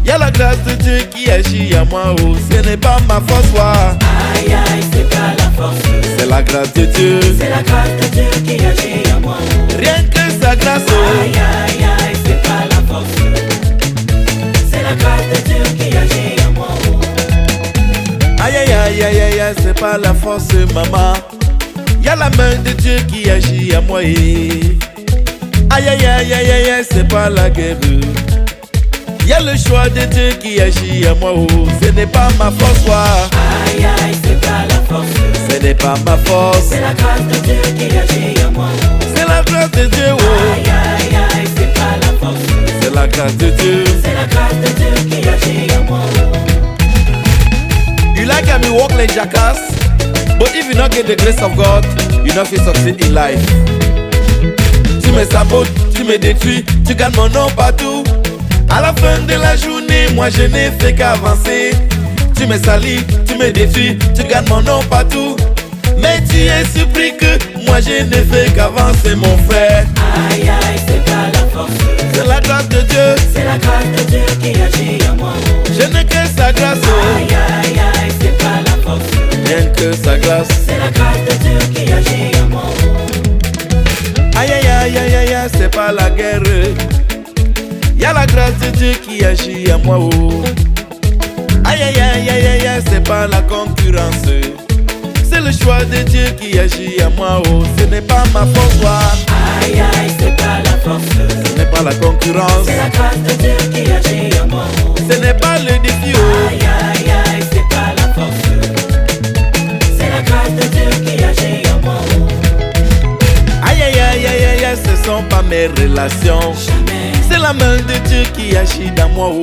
Y'a la grâce de Dieu qui agit à moi. Oh, ce n'est pas ma force. Ouais. aïe aïe, c'est pas la force, C'est la grâce de Dieu. c'est la grâce de Dieu qui agit à moi. Rien que sa grâce. Oh. Aïe aïe aïe, c'est pas la force, c'est la grâce de Dieu qui agit à moi. Aïe aïe aïe aïe aïe aïe, c'est pas la force maman. Y'a la main de Dieu qui agit à moi. Eh. Aïe aïe aïe aïe aïe aïe, c'est pas la guerre. Y'a le choix de Dieu qui agit à moi. Oh. Ce n'est pas ma force. Ouais. Aïe aïe, c'est pas la force, Ce n'est pas ma force. c'est la grâce de Dieu qui agit à moi. C'est la grâce de Dieu. Oh. Aïe aïe aïe, c'est pas la force, C'est la grâce de Dieu. c'est la grâce de Dieu qui agit à moi. You like how me walk like jackass, but if you not get the grace of God, you not feel succeed in life. Tu me sabotes, tu me détruis, tu gardes mon nom partout. À la fin de la journée, moi je n'ai fait qu'avancer. Tu me salis, tu me détruis, tu gardes mon nom partout. Mais tu es surpris que moi je n'ai fait qu'avancer mon frère. Aïe aïe, c'est pas la force, C'est la grâce de Dieu, c'est la grâce de Dieu qui agit à moi. je n'ai que sa grâce. Oh. Aïe aïe aïe, c'est pas la force, Rien que sa grâce. c'est la grâce de Dieu qui agit à moi. Aïe aïe aïe aïe aïe aïe, c'est pas la guerre. Y'a la grâce de Dieu qui agit à moi. Oh. Aïe aïe aïe aïe aïe aïe, c'est pas la concurrence. C'est le choix de Dieu qui agit à moi. Oh. Ce n'est pas ma force. Ouais. Aïe aïe, c'est pas la force, Ce n'est pas la concurrence. c'est la grâce de Dieu qui agit à moi. Ce n'est pas le défi. Oh. Aïe aïe aïe, c'est pas la force, c'est la grâce de Dieu qui agit à moi. Aïe aïe aïe aïe aïe aïe, ce sont pas mes relations. C'est la main de Dieu qui agit dans moi. Oh.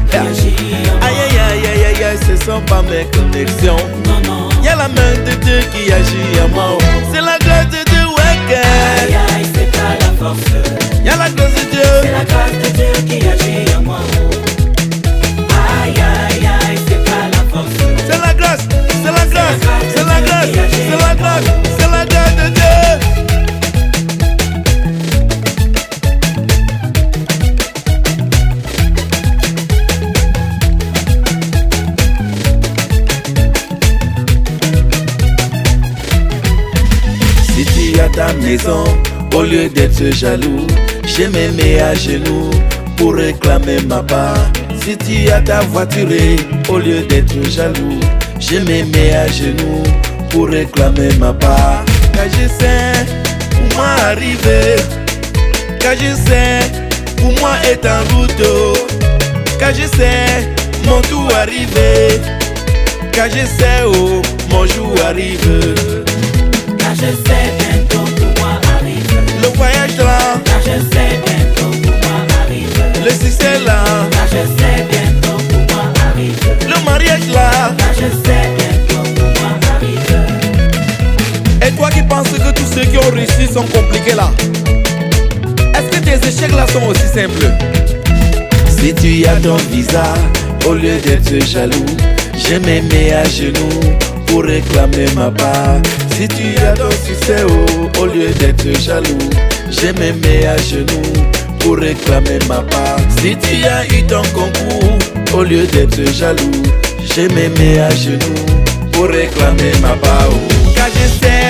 Qui agit à moi. Aïe aïe aïe aïe aïe aïe, ce sont pas mes connexions. Non non. Y'a la main de Dieu qui agit à moi. Oh. C'est la grâce de Dieu, ouais. Aïe aïe, c'est pas la force, Y'a la grâce de c'est Dieu. la grâce de Dieu qui agit à moi. Aïe aïe aïe, c'est pas la force, C'est la grâce, c'est la grâce, c'est la grâce, c'est la grâce, c'est la grâce de Dieu. Si tu as ta maison, au lieu d'être jaloux, je me mets à genoux pour réclamer ma part. Si tu as ta voiture, au lieu d'être jaloux, je me mets à genoux pour réclamer ma part. Car je sais où moi arriver, car je sais où moi être en route, car je sais mon tour arriver, car je sais où mon jour arrive. car je sais bientôt pour moi arrive. Le voyage là, Car je sais bientôt pour moi arrive. le succès là, Car je sais bientôt pour moi arrive. le mariage là, Car je sont compliqués là? Est-ce que tes échecs là sont aussi simples? Si tu as ton visa, au lieu d'être jaloux, je me mets à genoux pour réclamer ma part. Si tu as ton succès, au lieu d'être jaloux, je me mets à genoux pour réclamer ma part. Si tu as eu ton concours, au lieu d'être jaloux, je me mets à genoux pour réclamer ma part. Car je sais